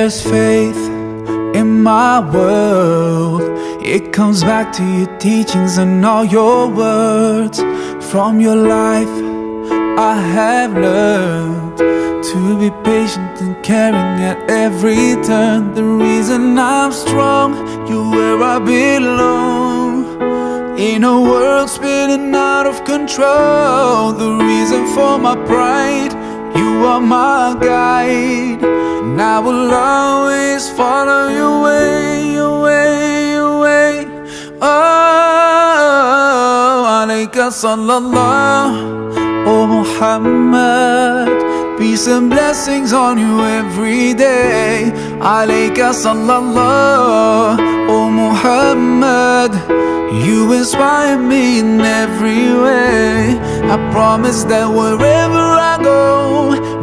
There's faith in my world. It comes back to your teachings and all your words. From your life I have learned to be patient and caring at every turn. The reason I'm strong, you're where I belong. In a world spinning out of control, the reason for my pride, you are my guide. And I will always follow your way, your way, your way. Oh, alayka sallallahu, oh Muhammad. Peace and blessings on you every day. Alayka sallallahu, oh Muhammad. You inspire me in every way. I promise that wherever I go,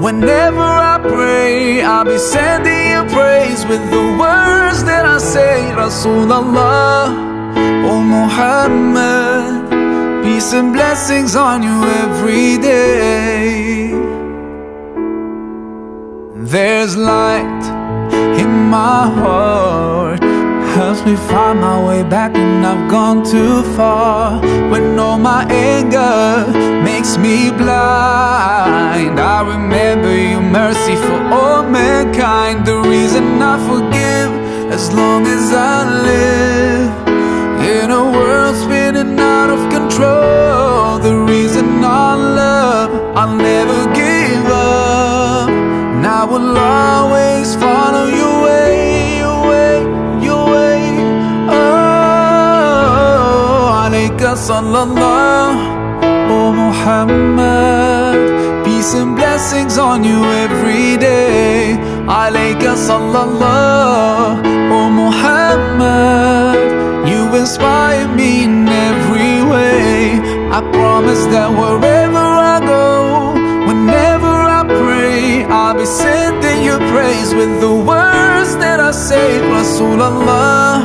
whenever I pray, I'll be sending you praise with the words that I say. Rasulallah, oh Muhammad. Peace and blessings on you every day. There's light in my heart, helps me find my way back when I've gone too far. When all my anger makes me blind, I remember your mercy for all mankind. The reason I forgive as long as I live. In a world spinning out of control, the reason I love, I'll never give up. And I will always follow your way, your way, your way. Oh, alayka sallallahu, oh Muhammad. Peace and blessings on you every day. Alayka sallallahu, oh Muhammad. You inspire me in every way. I promise that wherever I go, whenever I pray, I'll be sending you praise with the words that I say. Rasulallah,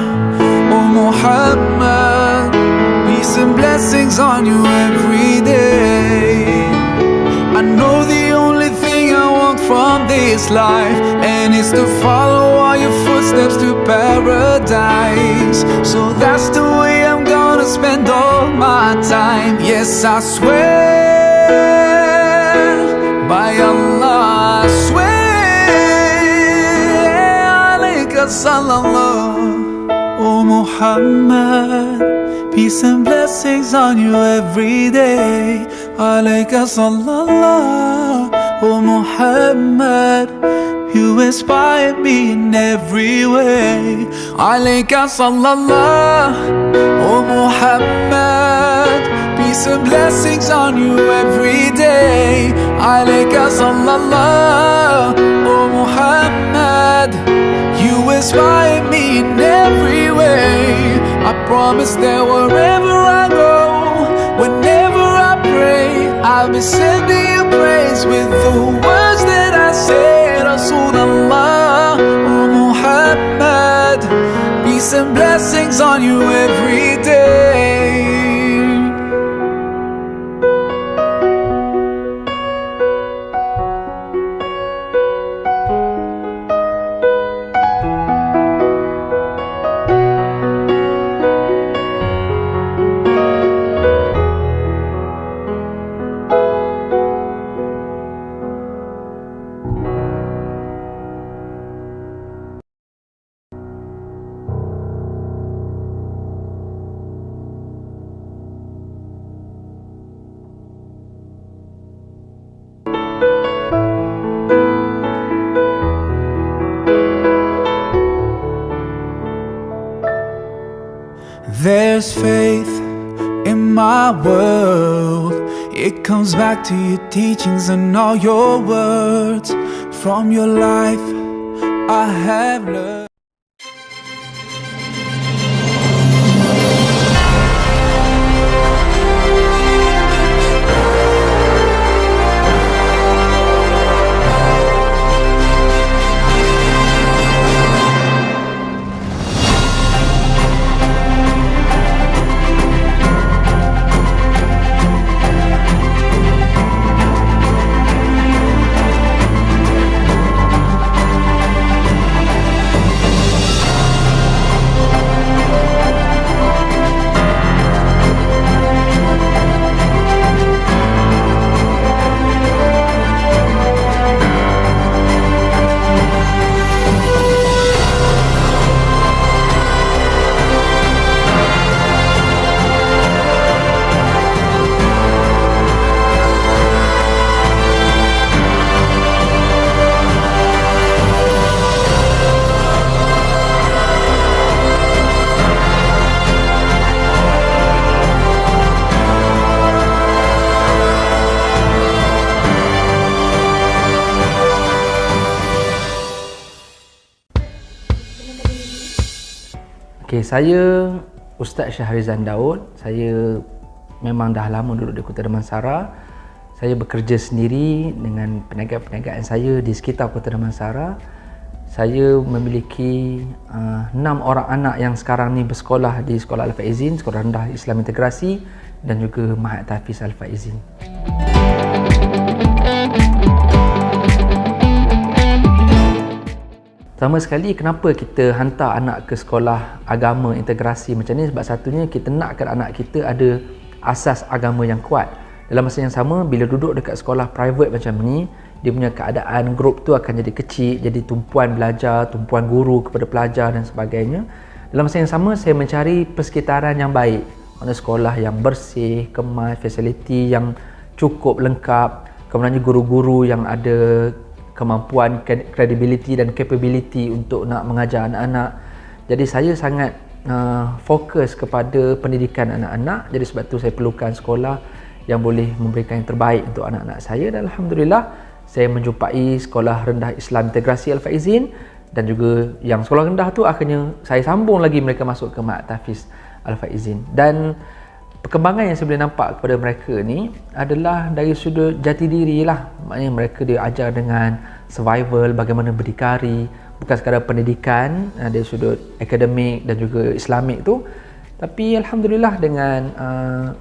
oh Muhammad. Peace and blessings on you every day. I know the only thing I want from this life, and it's to follow all your footsteps to paradise. So that's the way I'm gonna spend all my time. Yes, I swear, by Allah I swear. Alayka sallallahu, oh Muhammad. Peace and blessings on you every day. Alayka sallallahu, oh Muhammad. You inspire me in every way. Alayka sallallahu, oh Muhammad. Peace and blessings on you every day. Alayka sallallahu, oh Muhammad. You inspire me in every way. I promise that wherever I go, whenever I pray, I'll be sending you praise with the words that I say. Rasulallah, oh Muhammad. Peace and blessings on you every day. There's faith in my world. It comes back to your teachings and all your words. From your life I have learned. Okey, saya Ustaz Syahrizan Daud. Saya memang dah lama duduk di Kota Damansara. Saya bekerja sendiri dengan perniagaan-perniagaan saya di sekitar Kota Damansara. Saya memiliki 6 orang anak yang sekarang ni bersekolah di Sekolah Al-Faizin, Sekolah Rendah Islam Integrasi, dan juga Mahat Tahfiz Al-Faizin. Pertama sekali, kenapa kita hantar anak ke sekolah agama integrasi macam ni? Sebab satunya, kita nakkan anak kita ada asas agama yang kuat. Dalam masa yang sama, bila duduk dekat sekolah private macam ni, dia punya keadaan grup tu akan jadi kecil, jadi tumpuan belajar, tumpuan guru kepada pelajar dan sebagainya. Dalam masa yang sama, saya mencari persekitaran yang baik, mana sekolah yang bersih, kemas, fasiliti yang cukup lengkap, kemudian guru-guru yang ada kemampuan, credibility dan capability untuk nak mengajar anak-anak. Jadi saya sangat fokus kepada pendidikan anak-anak. Jadi sebab tu saya perlukan sekolah yang boleh memberikan yang terbaik untuk anak-anak saya, dan alhamdulillah saya menjumpai Sekolah Rendah Islam Integrasi Al-Faizin, dan juga yang sekolah rendah tu akhirnya saya sambung lagi mereka masuk ke Mahat Tahfiz Al-Faizin. Dan perkembangan yang saya boleh nampak kepada mereka ni adalah dari sudut jati diri lah. Maknanya mereka diajar dengan survival, bagaimana berdikari, bukan sekadar pendidikan dari sudut akademik dan juga Islamik tu, tapi alhamdulillah dengan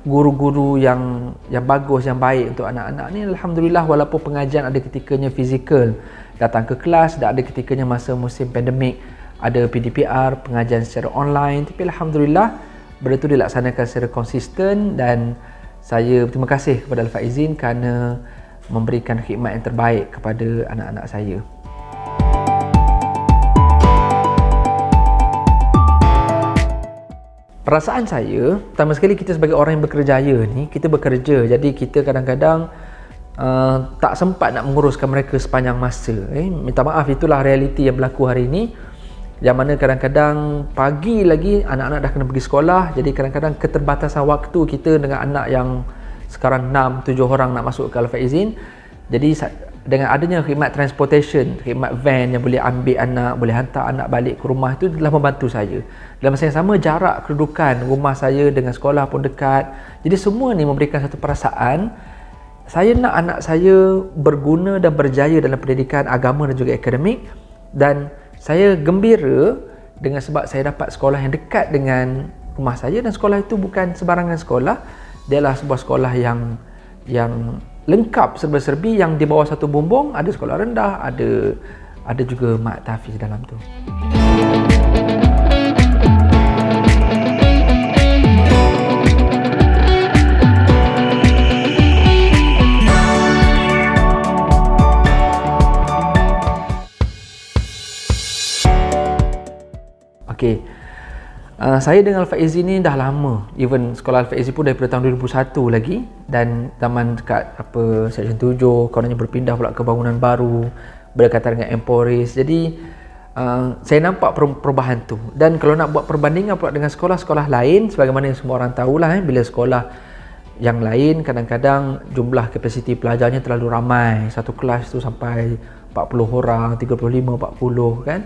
guru-guru yang bagus, yang baik untuk anak-anak ni, alhamdulillah, walaupun pengajian ada ketikanya fizikal, datang ke kelas, dan ada ketikanya masa musim pandemik ada PDPR, pengajian secara online, tapi alhamdulillah benda tu dilaksanakan secara konsisten, dan saya berterima kasih kepada Al-Faizin kerana memberikan khidmat yang terbaik kepada anak-anak saya. Perasaan saya, pertama sekali, kita sebagai orang yang bekerjaya ni, kita bekerja, jadi kita kadang-kadang tak sempat nak menguruskan mereka sepanjang masa. Minta maaf, itulah realiti yang berlaku hari ini, yang mana kadang-kadang pagi lagi anak-anak dah kena pergi sekolah. Jadi kadang-kadang keterbatasan waktu kita dengan anak yang sekarang 6-7 orang nak masuk ke Al-Faizin. Jadi dengan adanya khidmat transportation, khidmat van yang boleh ambil anak, boleh hantar anak balik ke rumah, itu telah membantu saya. Dalam masa yang sama, jarak kedudukan rumah saya dengan sekolah pun dekat. Jadi semua ni memberikan satu perasaan, saya nak anak saya berguna dan berjaya dalam pendidikan agama dan juga akademik. Dan saya gembira dengan sebab saya dapat sekolah yang dekat dengan rumah saya, dan sekolah itu bukan sebarangan sekolah. Dia adalah sebuah sekolah yang lengkap, serba-serbi, yang di bawah satu bumbung ada sekolah rendah, ada juga Mahat Tahfiz dalam tu. Okey. Saya dengan Al-Faizin ni dah lama. Even sekolah Al-Faizin pun daripada tahun 2001 lagi, dan zaman dekat Seksyen 7, kononnya berpindah pula ke bangunan baru berdekatan dengan Emporis. Jadi saya nampak perubahan tu. Dan kalau nak buat perbandingan pula dengan sekolah-sekolah lain, sebagaimana yang semua orang tahulah, bila sekolah yang lain kadang-kadang jumlah kapasiti pelajarnya terlalu ramai. Satu kelas tu sampai 40 orang, 35, 40 kan.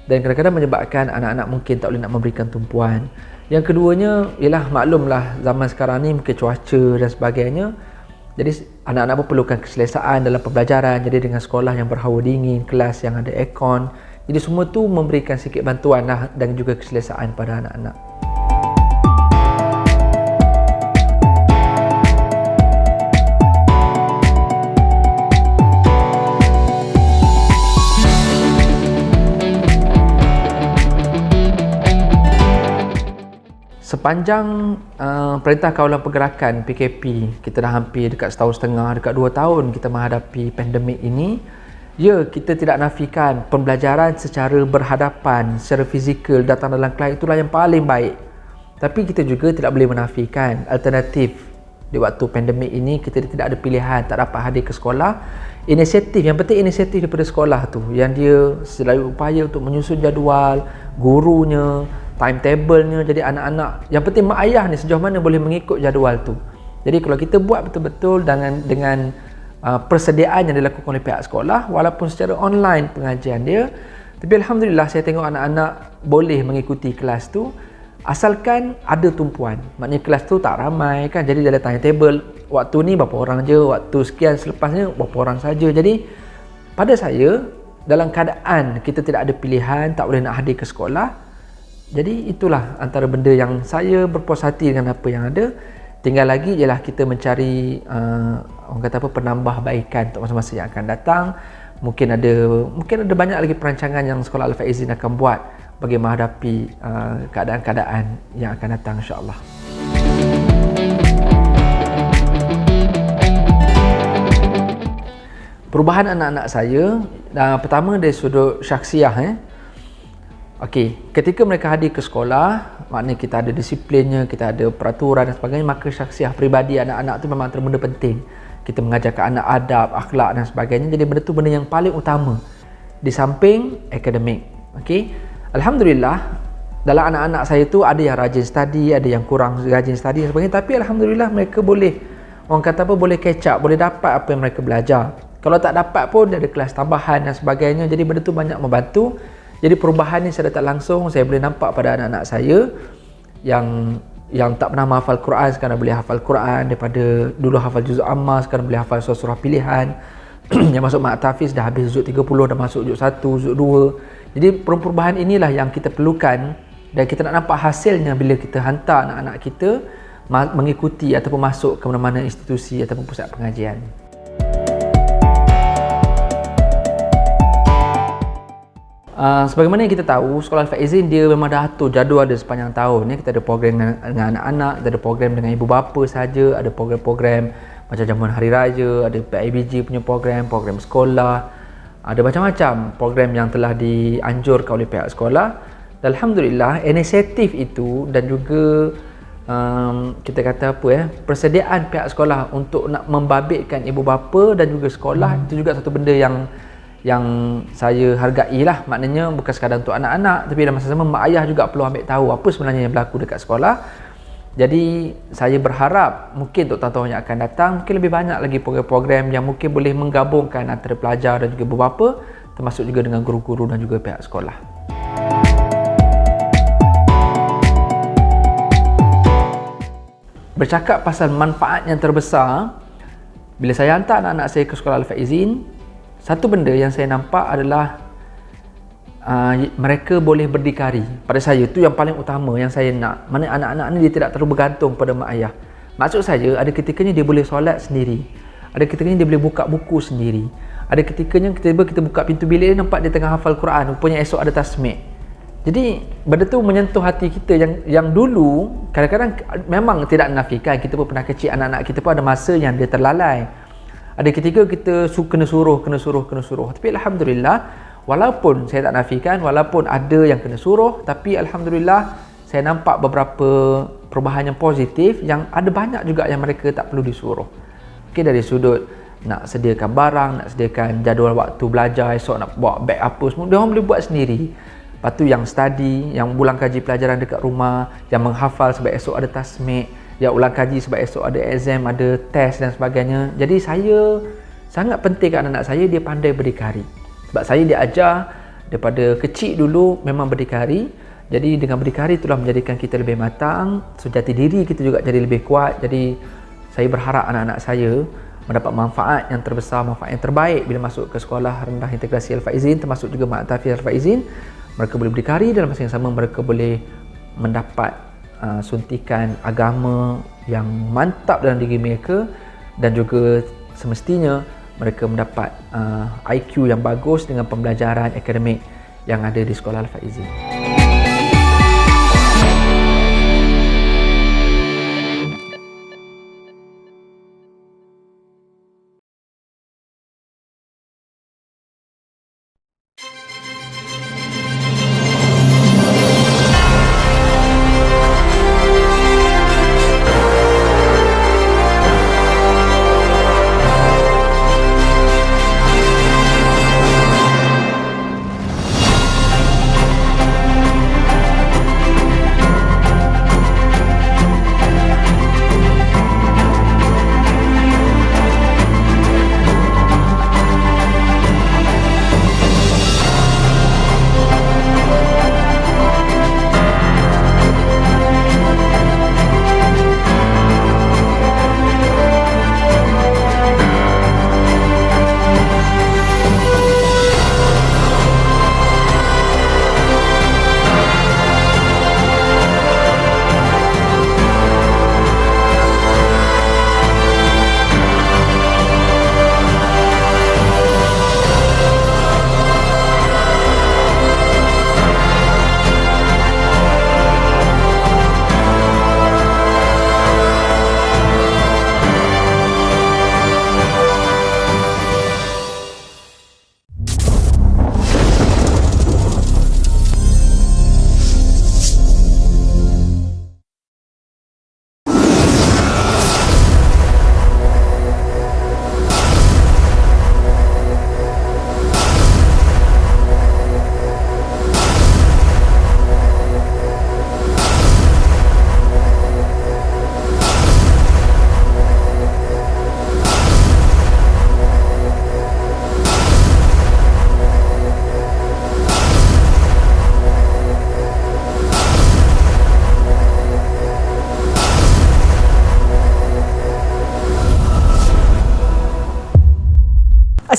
Dan kadang-kadang menyebabkan anak-anak mungkin tak boleh nak memberikan tumpuan. Yang keduanya ialah, maklumlah zaman sekarang ni mungkin cuaca dan sebagainya. Jadi anak-anak pun perlukan keselesaan dalam pembelajaran. Jadi dengan sekolah yang berhawa dingin, kelas yang ada aircon, jadi semua tu memberikan sikit bantuan lah, dan juga keselesaan pada anak-anak. Sepanjang Perintah Kawalan Pergerakan PKP, kita dah hampir dekat setahun setengah, dekat 2 tahun kita menghadapi pandemik ini. Ya, kita tidak nafikan pembelajaran secara berhadapan, secara fizikal, datang dalam kelas, itulah yang paling baik. Tapi kita juga tidak boleh menafikan alternatif. Di waktu pandemik ini, kita tidak ada pilihan, tak dapat hadir ke sekolah. Inisiatif, yang penting inisiatif daripada sekolah tu, yang dia selalu upaya untuk menyusun jadual, gurunya, timetable-nya. Jadi anak-anak, yang penting mak ayah ni sejauh mana boleh mengikut jadual tu. Jadi kalau kita buat betul-betul dengan persediaan yang dilakukan oleh pihak sekolah, walaupun secara online pengajian dia, Tapi Alhamdulillah saya tengok anak-anak boleh mengikuti kelas tu asalkan ada tumpuan. Maknanya kelas tu tak ramai kan, jadi dia ada timetable, waktu ni berapa orang je, waktu sekian selepasnya berapa orang saja. Jadi pada saya, dalam keadaan kita tidak ada pilihan, tak boleh nak hadir ke sekolah, jadi itulah antara benda yang saya berpuas hati dengan apa yang ada. Tinggal lagi ialah kita mencari orang kata apa, penambahbaikan untuk masa-masa yang akan datang. Mungkin ada banyak lagi perancangan yang Sekolah Al-Faizin akan buat bagi menghadapi keadaan-keadaan yang akan datang, insya-Allah. Perubahan anak-anak saya, pertama dari sudut syakhsiah. Okey, ketika mereka hadir ke sekolah, maknanya kita ada disiplinnya, kita ada peraturan dan sebagainya, maka syakhsiah peribadi anak-anak tu memang benda penting. Kita mengajarkan anak adab, akhlak dan sebagainya. Jadi benda tu benda yang paling utama di samping akademik. Okey. Alhamdulillah, dalam anak-anak saya tu ada yang rajin study, ada yang kurang rajin study dan sebagainya, tapi alhamdulillah mereka boleh, orang kata apa, boleh catch up, boleh dapat apa yang mereka belajar. Kalau tak dapat pun dia ada kelas tambahan dan sebagainya. Jadi benda tu banyak membantu. Jadi perubahan ni secara tak langsung saya boleh nampak pada anak-anak saya yang tak pernah menghafal Quran sekarang boleh hafal Quran, daripada dulu hafal juz amma sekarang boleh hafal surah pilihan. Yang masuk mat tahfiz dah habis juz 30, dah masuk juz 1, juz 2. Jadi perubahan inilah yang kita perlukan dan kita nak nampak hasilnya bila kita hantar anak-anak kita mengikuti ataupun masuk ke mana-mana institusi ataupun pusat pengajian. Sebagaimana yang kita tahu, Sekolah Al-Faizin dia memang dah atur jadual ada sepanjang tahun. Kita ada program dengan anak-anak, kita ada program dengan ibu bapa saja, ada program-program macam jamuan hari raya, ada PIBG punya program sekolah, ada macam-macam program yang telah dianjurkan oleh pihak sekolah. Dan alhamdulillah inisiatif itu dan juga kita kata apa persediaan pihak sekolah untuk nak membabitkan ibu bapa dan juga sekolah itu juga satu benda yang saya hargai lah. Maknanya bukan sekadar untuk anak-anak, tapi dalam masa sama mak ayah juga perlu ambil tahu apa sebenarnya yang berlaku dekat sekolah. Jadi saya berharap mungkin untuk tahun-tahun yang akan datang mungkin lebih banyak lagi program-program yang mungkin boleh menggabungkan antara pelajar dan juga ibu bapa, termasuk juga dengan guru-guru dan juga pihak sekolah. Bercakap pasal manfaat yang terbesar, bila saya hantar anak-anak saya ke Sekolah Al-Faizin, satu benda yang saya nampak adalah mereka boleh berdikari. Pada saya itu yang paling utama yang saya nak. Mana anak-anak ni dia tidak terlalu bergantung pada mak ayah. Maksud saya ada ketikanya dia boleh solat sendiri. Ada ketikanya dia boleh buka buku sendiri. Ada ketikanya kita buka pintu bilik dia nampak dia tengah hafal Quran, rupanya esok ada tasmid. Jadi benda tu menyentuh hati kita yang dulu kadang-kadang memang tidak menafikan kita pun pernah kecil, anak-anak kita pun ada masa yang dia terlalai. Ada ketika kita kena suruh. Tapi alhamdulillah, walaupun saya tak nafikan, walaupun ada yang kena suruh, tapi alhamdulillah saya nampak beberapa perubahan yang positif, yang ada banyak juga yang mereka tak perlu disuruh. Okay, dari sudut nak sediakan barang, nak sediakan jadual waktu belajar, esok nak bawa beg apa semua, dia orang boleh buat sendiri. Lepas tu yang study, yang ulang kaji pelajaran dekat rumah, yang menghafal sebab esok ada tasmid, yang ulang kaji sebab esok ada exam, ada test dan sebagainya. Jadi saya sangat penting kat anak saya dia pandai berdikari. Sebab saya diajar daripada kecil dulu memang berdikari. Jadi dengan berdikari itulah menjadikan kita lebih matang, so jati diri kita juga jadi lebih kuat. Jadi saya berharap anak-anak saya mendapat manfaat yang terbesar, manfaat yang terbaik bila masuk ke Sekolah Rendah Integrasi Al-Faizin, termasuk juga mat tahfiz Al-Faizin. Mereka boleh berdikari, dalam masa yang sama mereka boleh mendapat suntikan agama yang mantap dalam diri mereka, dan juga semestinya mereka mendapat IQ yang bagus dengan pembelajaran akademik yang ada di Sekolah Al-Faizin.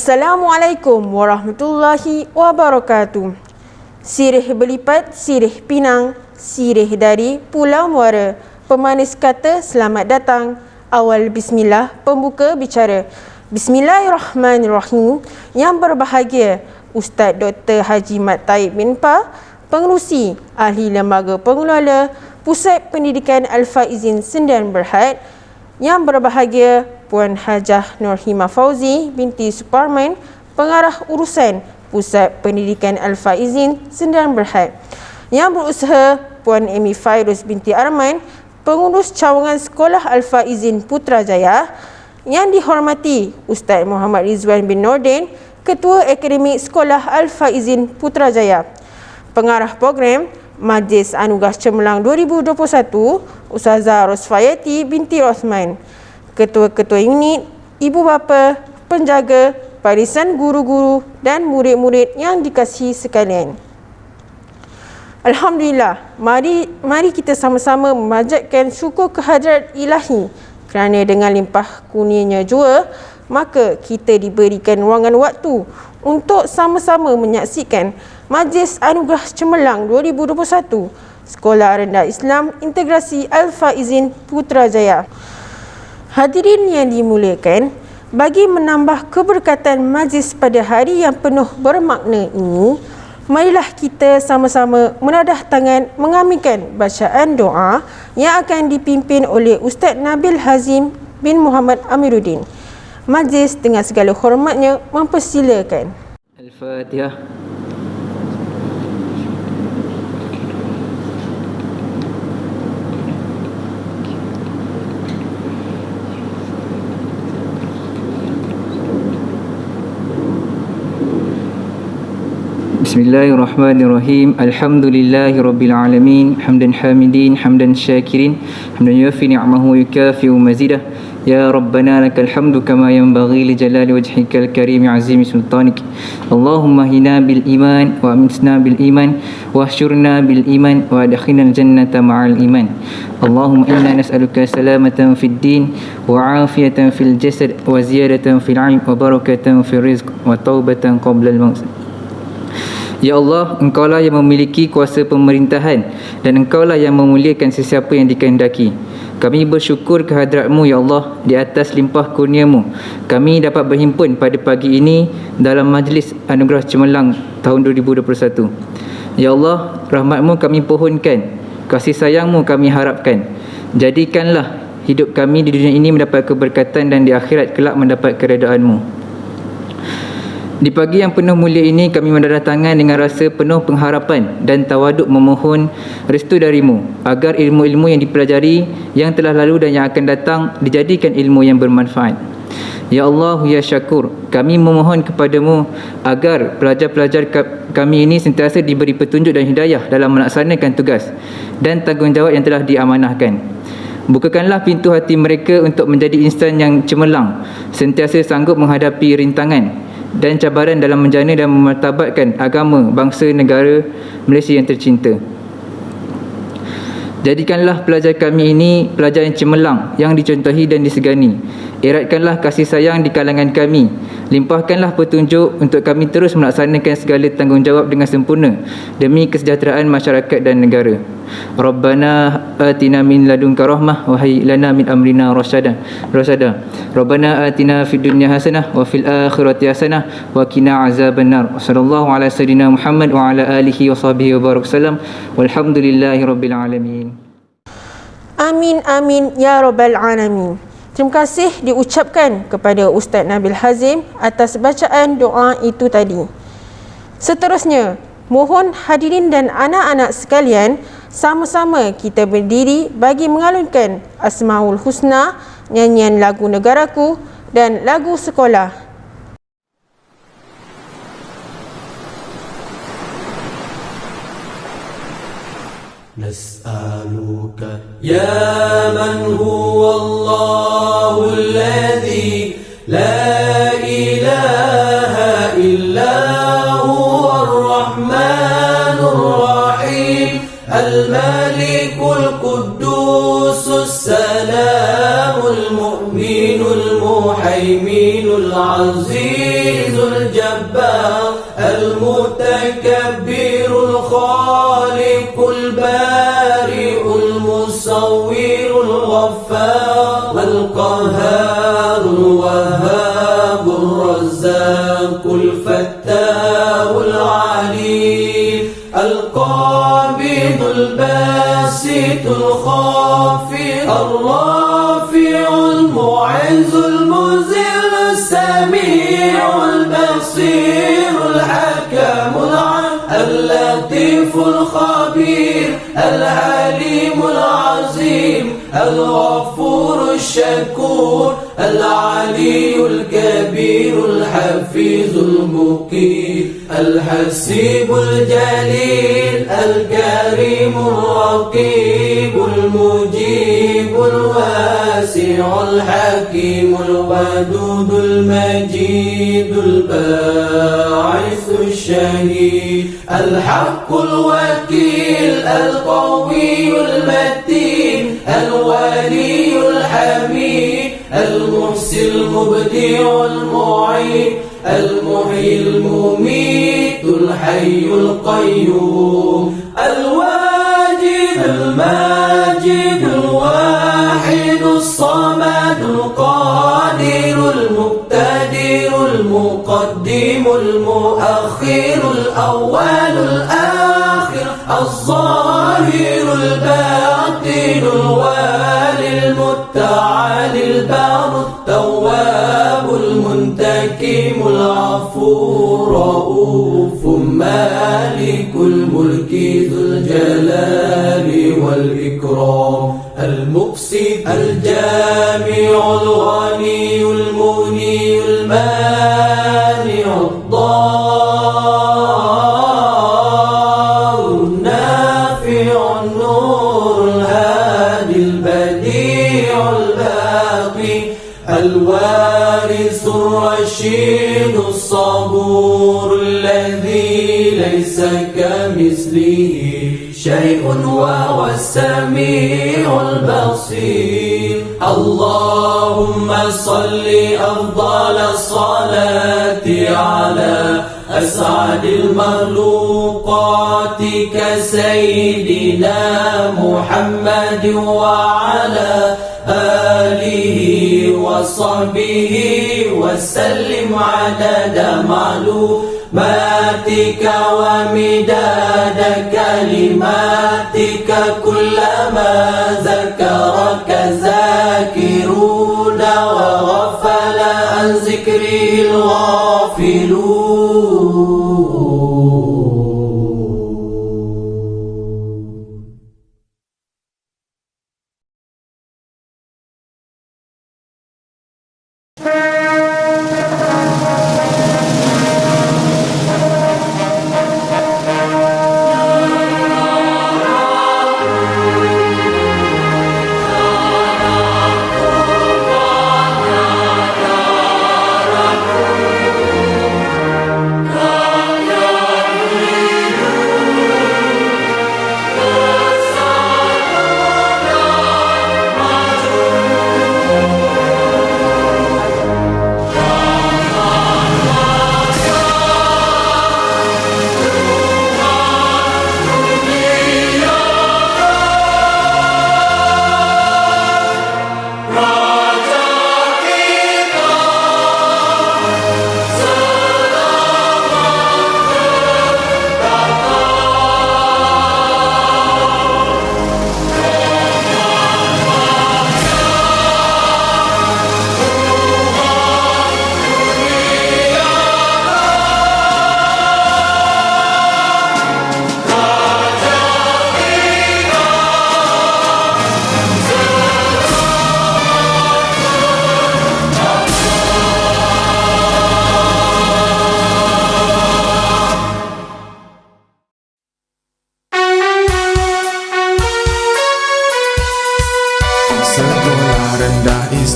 Assalamualaikum warahmatullahi wabarakatuh. Sirih berlipat, sirih pinang, sirih dari Pulau Muara. Pemanis kata selamat datang. Awal bismillah, pembuka bicara. Bismillahirrahmanirrahim. Yang berbahagia Ustaz Dr. Haji Mat Taib bin Pa, Pengerusi Ahli Lembaga Pengelola Pusat Pendidikan Al-Faizin Sendirian Berhad. Yang berbahagia Puan Hajah Nurhima Fauzi binti Suparman, Pengarah Urusan Pusat Pendidikan Al-Faizin Sendirian Berhad. Yang berusaha Puan Amy Fairuz binti Arman, Pengurus Cawangan Sekolah Al-Faizin Putrajaya. Yang dihormati Ustaz Muhammad Rizwan bin Nordin, Ketua Akademik Sekolah Al-Faizin Putrajaya. Pengarah program Majlis Anugerah Cemerlang 2021, Ustazah Rosfayati binti Osman. Ketua-ketua unit, ibu bapa, penjaga, barisan guru-guru dan murid-murid yang dikasihi sekalian. Alhamdulillah, mari kita sama-sama memanjatkan syukur kehadrat Ilahi kerana dengan limpah kurnianya jua, maka kita diberikan ruangan waktu untuk sama-sama menyaksikan Majlis Anugerah Cemerlang 2021 Sekolah Rendah Islam Integrasi Al-Faizin Putrajaya. Hadirin yang dimuliakan, bagi menambah keberkatan majlis pada hari yang penuh bermakna ini, marilah kita sama-sama menadah tangan mengaminkan bacaan doa yang akan dipimpin oleh Ustaz Nabil Hazim bin Muhammad Amiruddin. Majlis dengan segala hormatnya mempersilakan. Al-Fatihah. Bismillahirrahmanirrahim. Alhamdulillahi rabbil alamin. Hamdan hamidin, hamdan syakirin, hamdan yuwaffi ni'amahu wa yukafi'u mazidah. Ya Rabbana lakal hamdu kama yanbaghi li jalali wajhikal karim azimi sultanik. Allahumma hina bil iman wa amitna bil iman wa ahsyurna bil iman wa adkhilna al jannata ma'al iman. Allahumma inna nas'aluka salamatan fid din wa afiyatan fil jasad wa ziyadatan fil 'ilm wa barakatan fil rizq wa taubatan qabla al maut. Ya Allah, Engkaulah yang memiliki kuasa pemerintahan dan Engkaulah yang memuliakan sesiapa yang dikehendaki. Kami bersyukur kehadrat-Mu, Ya Allah, di atas limpah kurnia-Mu. Kami dapat berhimpun pada pagi ini dalam Majlis Anugerah Cemerlang tahun 2021. Ya Allah, rahmat-Mu kami pohonkan, kasih sayang-Mu kami harapkan. Jadikanlah hidup kami di dunia ini mendapat keberkatan dan di akhirat kelak mendapat keredaan-Mu. Di pagi yang penuh mulia ini, kami mendadah tangan dengan rasa penuh pengharapan dan tawaduk memohon restu darimu agar ilmu-ilmu yang dipelajari yang telah lalu dan yang akan datang dijadikan ilmu yang bermanfaat. Ya Allah, Ya Syakur, kami memohon kepadamu agar pelajar-pelajar kami ini sentiasa diberi petunjuk dan hidayah dalam melaksanakan tugas dan tanggungjawab yang telah diamanahkan. Bukakanlah pintu hati mereka untuk menjadi insan yang cemerlang, sentiasa sanggup menghadapi rintangan dan cabaran dalam menjana dan memartabatkan agama, bangsa, negara Malaysia yang tercinta. Jadikanlah pelajar kami ini pelajar yang cemerlang, yang dicontohi dan disegani. Eratkanlah kasih sayang di kalangan kami. Limpahkanlah petunjuk untuk kami terus melaksanakan segala tanggungjawab dengan sempurna demi kesejahteraan masyarakat dan negara. Rabbana atina min ladunka rahmah wa hayyi lana min amrina rasyada. Rabbana atina fid dunya hasanah wa fil akhirati hasanah wa qina azabannar. Sallallahu ala sayidina Muhammad wa ala alihi wa sahbihi wa barak sallam. Walhamdulillahi rabbil alamin. Amin amin ya rabbal alamin. Terima kasih diucapkan kepada Ustaz Nabil Hazim atas bacaan doa itu tadi. Seterusnya, mohon hadirin dan anak-anak sekalian sama-sama kita berdiri bagi mengalunkan Asmaul Husna, nyanyian lagu Negaraku dan lagu sekolah. نسألك يا من هو الله الذي لا إله إلا هو الرحمن الرحيم الملك القدوس السلام المؤمن المهيمن العزيز القهار الوهاب الرزاق الفتاح العليم القابض الباسط الخافض الرافع المعز المذل السميع البصير الحكم اللطيف الخبير العليم العظيم الغفور الشكور العلي الكبير الحفيظ المقيت الحسيب الجليل الكريم الرقيب المجيب الواسع الحكيم الودود المجيد الباعث الشهيد الحق الوكيل القوي المتين الولي الحميد المحسن المبدع المعيد المحيي المميت الحي القيوم الواجد الماجد الواحد الصمد القادر المقتدر المقدم المؤخر الأول الآخر الظاهر الباطن الوالي المتعالي البار التواب المنتقم العفو الرؤوف مالك الملك ذو الجلال والإكرام المقسط الجامع الغني المغني المانع الضار النافع النور الهادي البديع الباقي الوارث الرشيد الصبور الذي ليس كمثله شيء وهو السميع البصير اللهم صل أفضل الصلاة على أسعد المخلوقات كسيدنا محمد وعلى آله وصحبه وسلم عدد معلوماتك ومداد كلماتك كلما ذكرك ذاكرون وغفل عن ذكره الغافلون.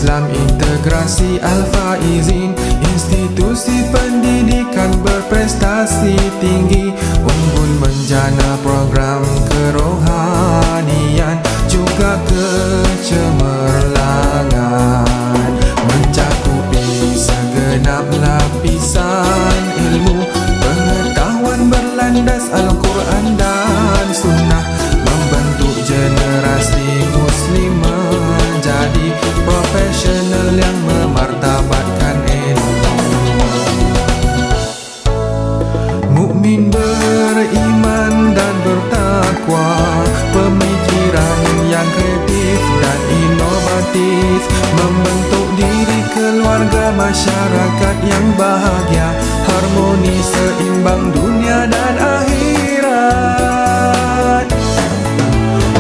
Islam Integrasi Al-Faizin, institusi pendidikan berprestasi tinggi, unggul menjana program kerohanian juga kecemerlangan, mencakupi segenap lapisan ilmu, pengetahuan berlandas Al-Quran dan Sunnah, membentuk generasi muslim menjadi profesional hadis, membentuk diri keluarga masyarakat yang bahagia, harmoni seimbang dunia dan akhirat,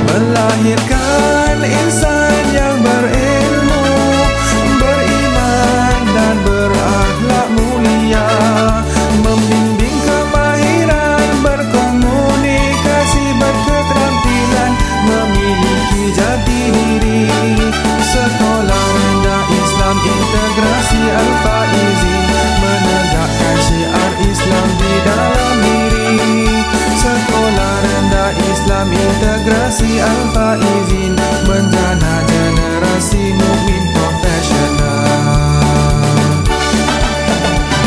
melahirkan insan yang berilmu, beriman dan berakhlak mulia, membimbing kemahiran berkomunikasi, berketerampilan, memiliki jati diri. Sekolah Rendah Islam Integrasi Al-Faizin menegakkan syiar Islam di dalam diri. Sekolah Rendah Islam Integrasi Al-Faizin menjana generasi mukmin profesional.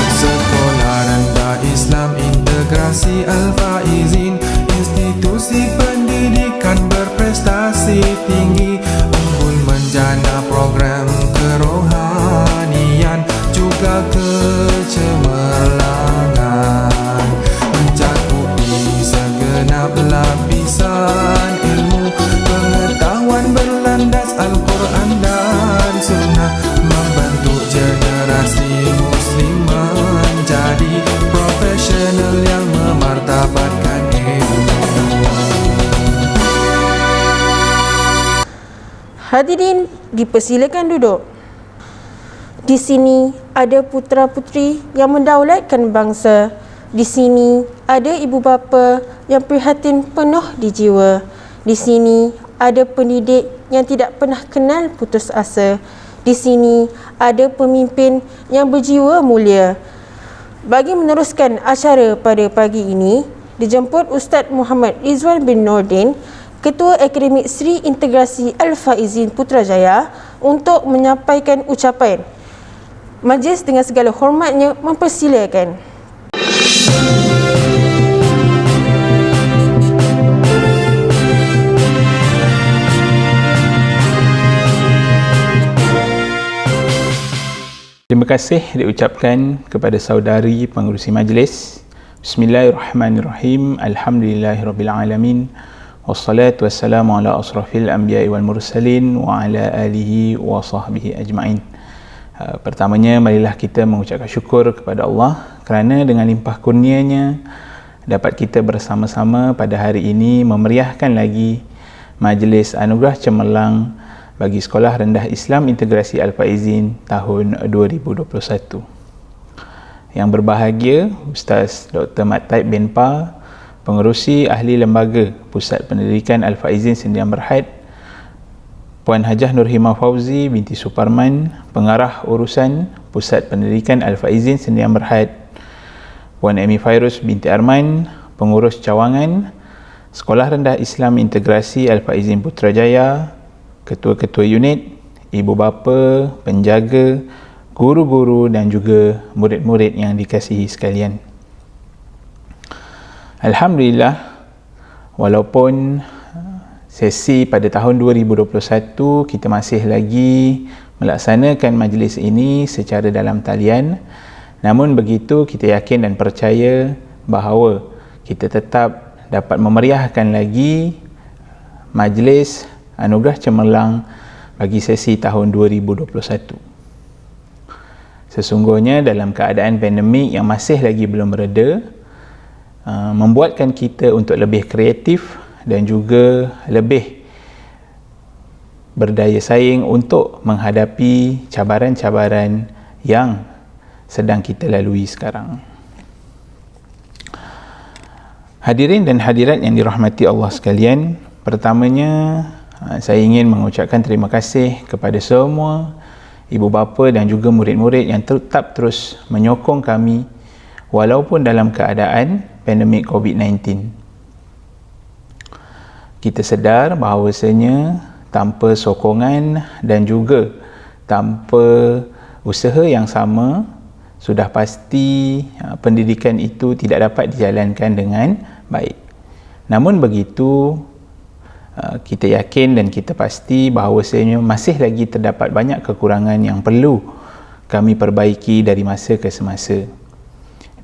Sekolah Rendah Islam Integrasi Al-Faizin, institusi pendidikan berprestasi tinggi, unggul menjana program kerohanian juga kecemerlangan, mencakupi segenap lapisan ilmu, pengetahuan berlandas Al-Quran dan Sunnah, membentuk generasi muslim menjadi profesional yang memartabatkan ilmu. Hadirin dipersilakan duduk. Di sini ada putera-puteri yang mendaulatkan bangsa. Di sini ada ibu bapa yang prihatin penuh di jiwa. Di sini ada pendidik yang tidak pernah kenal putus asa. Di sini ada pemimpin yang berjiwa mulia. Bagi meneruskan acara pada pagi ini, dijemput Ustaz Muhammad Rizwan bin Nordin, Ketua Akademik Sri Integrasi Al-Faizin Putrajaya, untuk menyampaikan ucapan. Majlis dengan segala hormatnya mempersilakan. Terima kasih diucapkan kepada saudari pengerusi majlis. Bismillahirrahmanirrahim. Alhamdulillahirrabbilalamin. Wassalatu wassalamu ala asrafil anbiya'i wal mursalin wa ala alihi wa sahbihi ajma'in. Pertamanya, marilah kita mengucapkan syukur kepada Allah kerana dengan limpah kurnianya dapat kita bersama-sama pada hari ini memeriahkan lagi majlis anugerah cemerlang bagi Sekolah Rendah Islam Integrasi Al-Faizin tahun 2021. Yang berbahagia Ustaz Dr. Mat Taib bin Pa, Pengerusi Ahli Lembaga Pusat Pendidikan Al-Faizin Sdn Bhd, Puan Hajah Nurhimah Fauzi binti Suparman, Pengarah Urusan Pusat Pendidikan Al-Faizin Sdn Bhd, Puan Amy Fairuz binti Arman, Pengurus Cawangan Sekolah Rendah Islam Integrasi Al-Faizin Putrajaya, ketua-ketua unit, ibu bapa, penjaga, guru-guru dan juga murid-murid yang dikasihi sekalian. Alhamdulillah, walaupun sesi pada tahun 2021 kita masih lagi melaksanakan majlis ini secara dalam talian, namun begitu kita yakin dan percaya bahawa kita tetap dapat memeriahkan lagi majlis anugerah cemerlang bagi sesi tahun 2021. Sesungguhnya dalam keadaan pandemik yang masih lagi belum mereda, membuatkan kita untuk lebih kreatif dan juga lebih berdaya saing untuk menghadapi cabaran-cabaran yang sedang kita lalui sekarang. Hadirin dan hadirat yang dirahmati Allah sekalian, pertamanya saya ingin mengucapkan terima kasih kepada semua ibu bapa dan juga murid-murid yang tetap terus menyokong kami walaupun dalam keadaan pandemik COVID-19. Kita sedar bahawasanya tanpa sokongan dan juga tanpa usaha yang sama, sudah pasti pendidikan itu tidak dapat dijalankan dengan baik. Namun begitu, kita yakin dan kita pasti bahawasanya masih lagi terdapat banyak kekurangan yang perlu kami perbaiki dari masa ke semasa.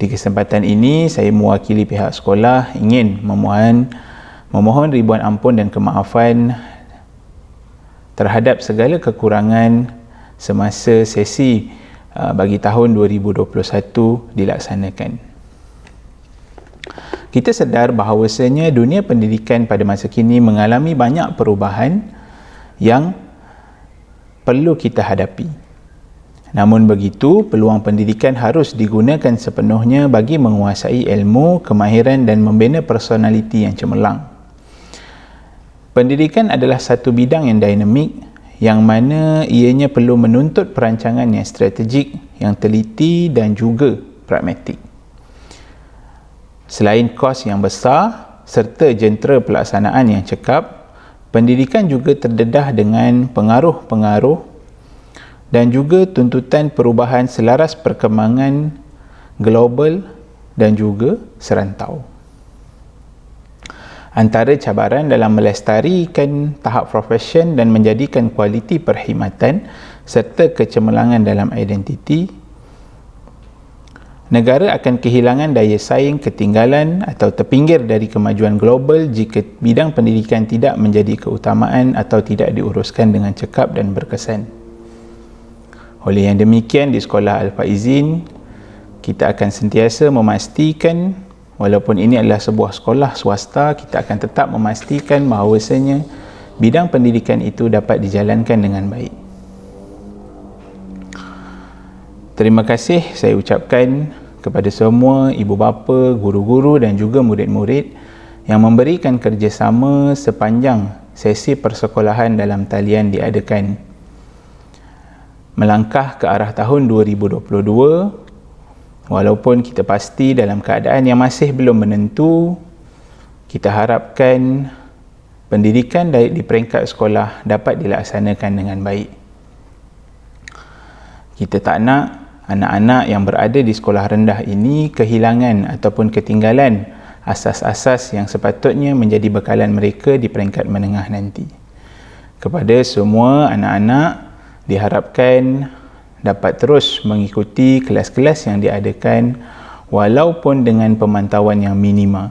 Di kesempatan ini, saya mewakili pihak sekolah ingin memohon ribuan ampun dan kemaafan terhadap segala kekurangan semasa sesi bagi tahun 2021 dilaksanakan. Kita sedar bahawasanya dunia pendidikan pada masa kini mengalami banyak perubahan yang perlu kita hadapi. Namun begitu, peluang pendidikan harus digunakan sepenuhnya bagi menguasai ilmu, kemahiran dan membina personaliti yang cemerlang. Pendidikan adalah satu bidang yang dinamik, yang mana ianya perlu menuntut perancangan yang strategik, yang teliti dan juga pragmatik. Selain kos yang besar serta jentera pelaksanaan yang cekap, pendidikan juga terdedah dengan pengaruh-pengaruh dan juga tuntutan perubahan selaras perkembangan global dan juga serantau. Antara cabaran dalam melestarikan tahap profesion dan menjadikan kualiti perkhidmatan serta kecemerlangan dalam identiti, negara akan kehilangan daya saing, ketinggalan atau terpinggir dari kemajuan global jika bidang pendidikan tidak menjadi keutamaan atau tidak diuruskan dengan cekap dan berkesan. Oleh yang demikian, di Sekolah Al-Faizin, kita akan sentiasa memastikan, walaupun ini adalah sebuah sekolah swasta, kita akan tetap memastikan bahawasanya bidang pendidikan itu dapat dijalankan dengan baik. Terima kasih saya ucapkan kepada semua ibu bapa, guru-guru dan juga murid-murid yang memberikan kerjasama sepanjang sesi persekolahan dalam talian diadakan. Melangkah ke arah tahun 2022, walaupun kita pasti dalam keadaan yang masih belum menentu, kita harapkan pendidikan di peringkat sekolah dapat dilaksanakan dengan baik. Kita tak nak anak-anak yang berada di sekolah rendah ini kehilangan ataupun ketinggalan asas-asas yang sepatutnya menjadi bekalan mereka di peringkat menengah nanti. Kepada semua anak-anak, diharapkan dapat terus mengikuti kelas-kelas yang diadakan walaupun dengan pemantauan yang minima.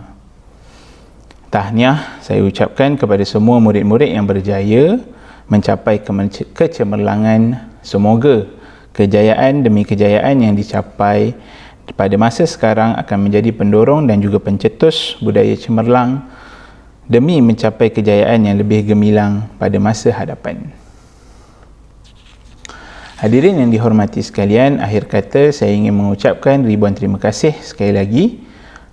Tahniah saya ucapkan kepada semua murid-murid yang berjaya mencapai kecemerlangan. Semoga kejayaan demi kejayaan yang dicapai pada masa sekarang akan menjadi pendorong dan juga pencetus budaya cemerlang demi mencapai kejayaan yang lebih gemilang pada masa hadapan. Hadirin yang dihormati sekalian, akhir kata saya ingin mengucapkan ribuan terima kasih sekali lagi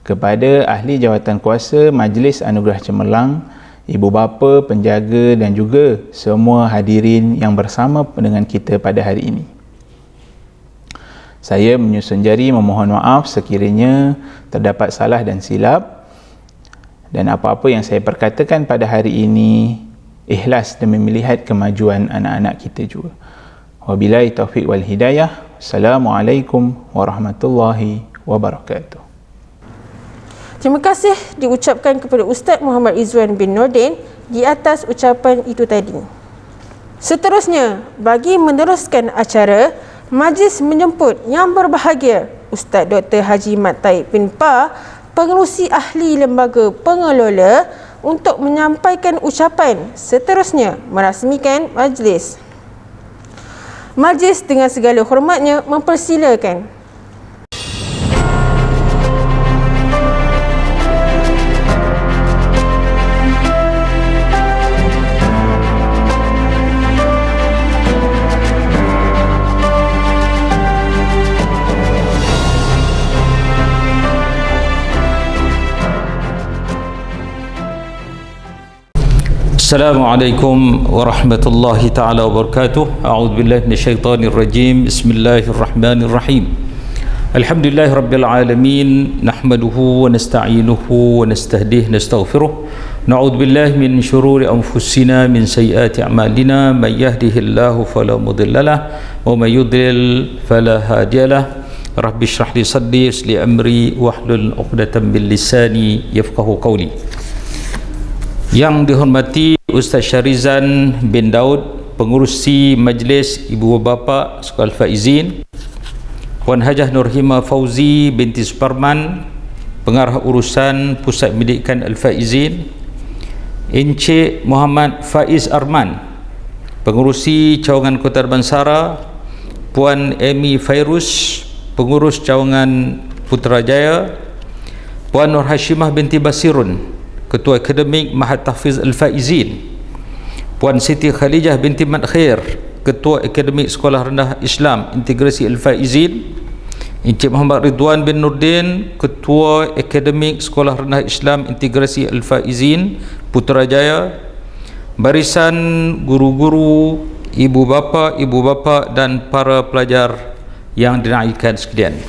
kepada ahli jawatan kuasa Majlis Anugerah Cemerlang, ibu bapa, penjaga dan juga semua hadirin yang bersama dengan kita pada hari ini. Saya menyusun jari memohon maaf sekiranya terdapat salah dan silap, dan apa-apa yang saya perkatakan pada hari ini ikhlas demi melihat kemajuan anak-anak kita juga. Wabillahi taufiq wal hidayah. Assalamualaikum warahmatullahi wabarakatuh. Terima kasih diucapkan kepada Ustaz Muhammad Izzuan bin Nordin di atas ucapan itu tadi. Seterusnya, bagi meneruskan acara, majlis menjemput yang berbahagia Ustaz Dr. Haji Mat Taib bin Pa, pengerusi ahli lembaga pengelola, untuk menyampaikan ucapan seterusnya merasmikan majlis. Majlis dengan segala hormatnya mempersilakan. Assalamualaikum warahmatullahi taala wabarakatuh. A'udzubillahi minasyaitonir rajim. Bismillahirrahmanirrahim. Alhamdulillahirabbil alamin, nahmaduhu wa nasta'inuhu wa nastahdihi nastaghfiruh. Na'udzubillahi min syururi anfusina min sayyiati a'malina, may yahdihillahu fala mudhillalah wa may yudlil fala hadiyalah. Rabbi shrah li sadri yassir li amri wahlul 'uqdatam min lisani yafqahu qawli. Yang dihormati Ustaz Syarizan bin Daud, pengurusi Majlis Ibu Bapa Sekolah Al-Faizin, Puan Hajah Nurhima Fauzi binti Suparman, pengarah urusan Pusat Pendidikan Al-Faizin, Encik Muhammad Faiz Arman, Pengurusi cawangan Kota Damansara, Puan Amy Fairuz, Pengurus cawangan Putrajaya, Puan Nur Hashimah binti Basirun, Ketua Akademik Mahat Tahfiz Al-Faizin, Puan Siti Khalijah binti Mat Khair, Ketua Akademik Sekolah Rendah Islam Integrasi Al-Faizin, Encik Muhammad Ridwan bin Nurdin, Ketua Akademik Sekolah Rendah Islam Integrasi Al-Faizin Putrajaya, barisan guru-guru, ibu bapa dan para pelajar yang dinaikkan sekalian.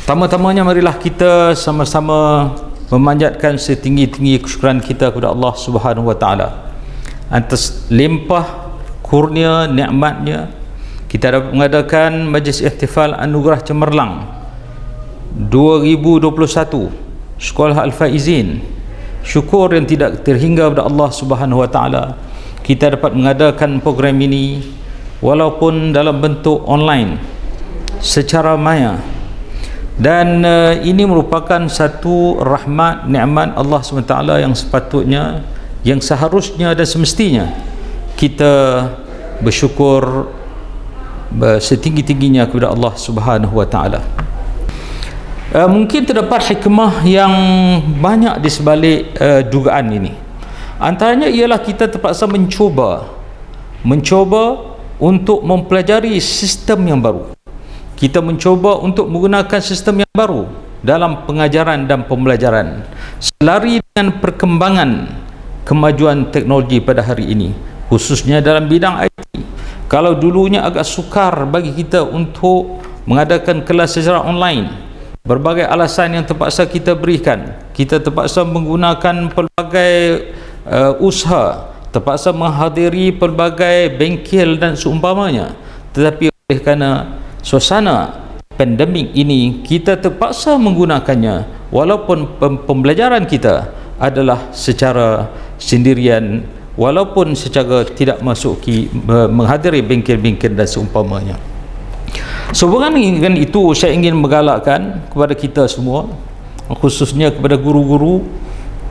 Pertama-tamanya marilah kita sama-sama memanjatkan setinggi-tinggi kesyukuran kita kepada Allah Subhanahu wa taala atas limpah kurnia nikmatnya kita dapat mengadakan majlis ihtifal anugerah cemerlang 2021 Sekolah Al-Faizin. Syukur yang tidak terhingga kepada Allah Subhanahu wa taala kita dapat mengadakan program ini walaupun dalam bentuk online secara maya, dan ini merupakan satu rahmat nikmat Allah SWT yang sepatutnya, yang seharusnya dan semestinya kita bersyukur setinggi-tingginya kepada Allah Subhanahu wa taala. Mungkin terdapat hikmah yang banyak di sebalik dugaan ini. Antaranya ialah kita terpaksa mencuba untuk mempelajari sistem yang baru. Kita mencuba untuk menggunakan sistem yang baru dalam pengajaran dan pembelajaran selari dengan perkembangan kemajuan teknologi pada hari ini, khususnya dalam bidang IT. Kalau dulunya agak sukar bagi kita untuk mengadakan kelas secara online, berbagai alasan yang terpaksa kita berikan, kita terpaksa menggunakan pelbagai usaha, terpaksa menghadiri pelbagai bengkel dan seumpamanya, tetapi oleh kerana suasana pandemik ini kita terpaksa menggunakannya walaupun pembelajaran kita adalah secara sendirian, walaupun secara tidak menghadiri bengkel-bengkel dan seumpamanya. Sehubungan dengan itu, saya ingin menggalakkan kepada kita semua, khususnya kepada guru-guru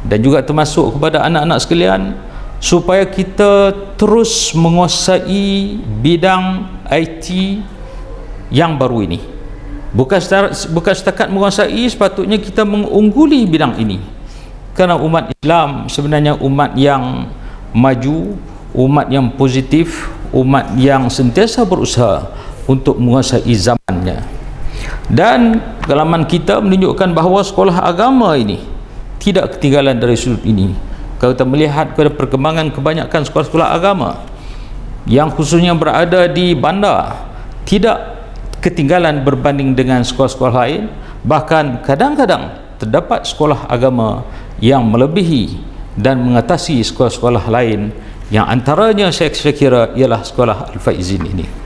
dan juga termasuk kepada anak-anak sekalian, supaya kita terus menguasai bidang IT yang baru ini. Bukan setakat menguasai, sepatutnya kita mengungguli bidang ini, kerana umat Islam sebenarnya umat yang maju, umat yang positif, umat yang sentiasa berusaha untuk menguasai zamannya. Dan pengalaman kita menunjukkan bahawa sekolah agama ini tidak ketinggalan dari sudut ini. Kalau kita melihat kepada perkembangan kebanyakan sekolah-sekolah agama yang khususnya berada di bandar, tidak ketinggalan berbanding dengan sekolah-sekolah lain. Bahkan kadang-kadang terdapat sekolah agama yang melebihi dan mengatasi sekolah-sekolah lain, yang antaranya saya kira ialah sekolah Al-Faizin ini.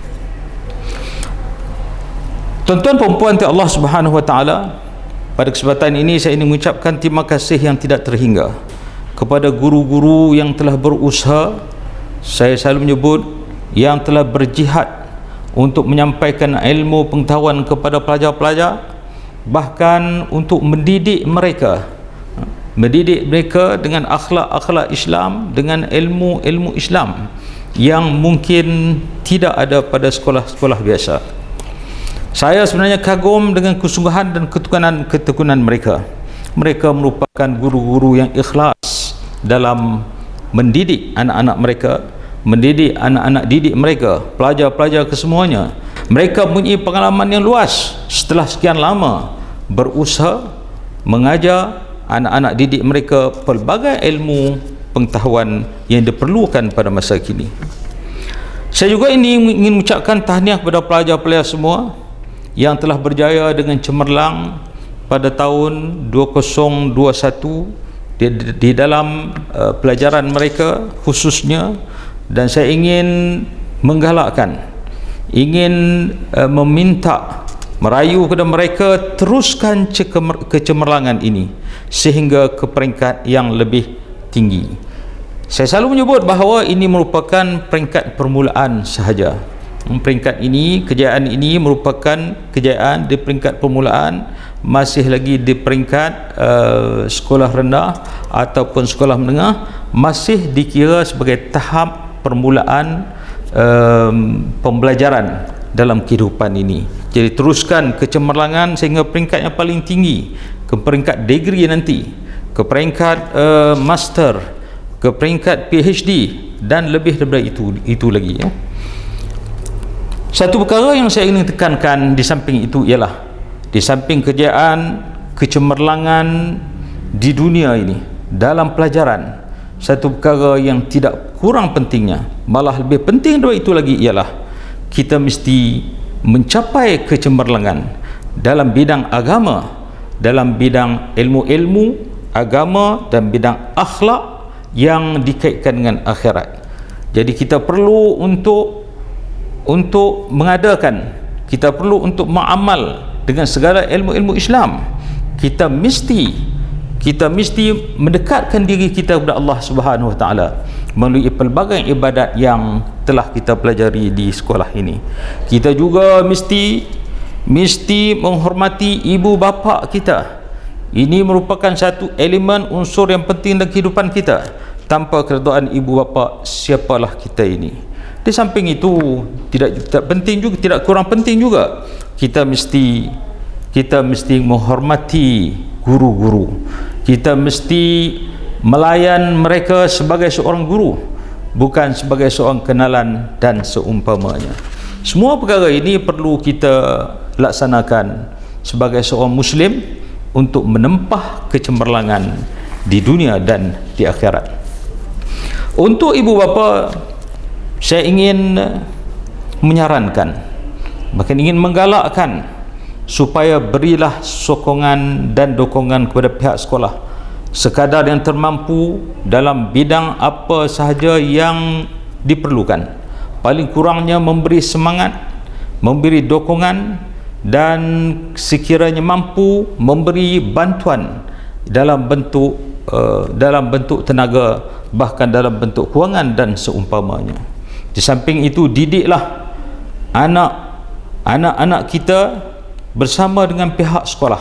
Tuan-tuan dan puan Allah Subhanahu wa taala, pada kesempatan ini saya ingin mengucapkan terima kasih yang tidak terhingga kepada guru-guru yang telah berusaha, saya selalu menyebut, yang telah berjihad untuk menyampaikan ilmu pengetahuan kepada pelajar-pelajar, bahkan untuk mendidik mereka dengan akhlak-akhlak Islam, dengan ilmu-ilmu Islam yang mungkin tidak ada pada sekolah-sekolah biasa. Saya sebenarnya kagum dengan kesungguhan dan ketekunan mereka. Mereka merupakan guru-guru yang ikhlas dalam mendidik anak-anak mereka, mendidik anak-anak didik mereka, pelajar-pelajar kesemuanya. Mereka mempunyai pengalaman yang luas setelah sekian lama berusaha mengajar anak-anak didik mereka pelbagai ilmu pengetahuan yang diperlukan pada masa kini. Saya juga ingin mengucapkan tahniah kepada pelajar-pelajar semua yang telah berjaya dengan cemerlang pada tahun 2021 di dalam pelajaran mereka khususnya. Dan saya ingin menggalakkan, ingin meminta, merayu kepada mereka teruskan kecemerlangan ini sehingga ke peringkat yang lebih tinggi. Saya selalu menyebut bahawa ini merupakan peringkat permulaan sahaja. Peringkat ini, kejayaan ini merupakan kejayaan di peringkat permulaan, masih lagi di peringkat sekolah rendah ataupun sekolah menengah, masih dikira sebagai tahap permulaan pembelajaran dalam kehidupan ini. Jadi teruskan kecemerlangan sehingga peringkat yang paling tinggi, ke peringkat degree nanti, ke peringkat master, ke peringkat PhD dan lebih daripada itu lagi ya. Satu perkara yang saya ingin tekankan di samping itu ialah, di samping kejayaan kecemerlangan di dunia ini dalam pelajaran, satu perkara yang tidak kurang pentingnya, malah lebih penting daripada itu lagi ialah kita mesti mencapai kecemerlangan dalam bidang agama, dalam bidang ilmu-ilmu agama dan bidang akhlak yang dikaitkan dengan akhirat. Jadi kita perlu untuk mengadakan, kita perlu untuk mengamal dengan segala ilmu-ilmu Islam. Kita mesti mendekatkan diri kita kepada Allah Subhanahu Wa Taala melalui pelbagai ibadat yang telah kita pelajari di sekolah ini. Kita juga mesti menghormati ibu bapa kita. Ini merupakan satu elemen unsur yang penting dalam kehidupan kita. Tanpa keredaan ibu bapa, siapalah kita ini. Di samping itu tidak penting juga, tidak kurang penting juga, kita mesti menghormati guru-guru. Kita mesti melayan mereka sebagai seorang guru, bukan sebagai seorang kenalan dan seumpamanya. Semua perkara ini perlu kita laksanakan sebagai seorang muslim untuk menempah kecemerlangan di dunia dan di akhirat. Untuk ibu bapa, saya ingin menyarankan, bahkan ingin menggalakkan supaya berilah sokongan dan dokongan kepada pihak sekolah sekadar yang termampu dalam bidang apa sahaja yang diperlukan. Paling kurangnya memberi semangat, memberi dokongan, dan sekiranya mampu memberi bantuan dalam bentuk tenaga, bahkan dalam bentuk kewangan dan seumpamanya. Di samping itu, didiklah anak-anak kita bersama dengan pihak sekolah.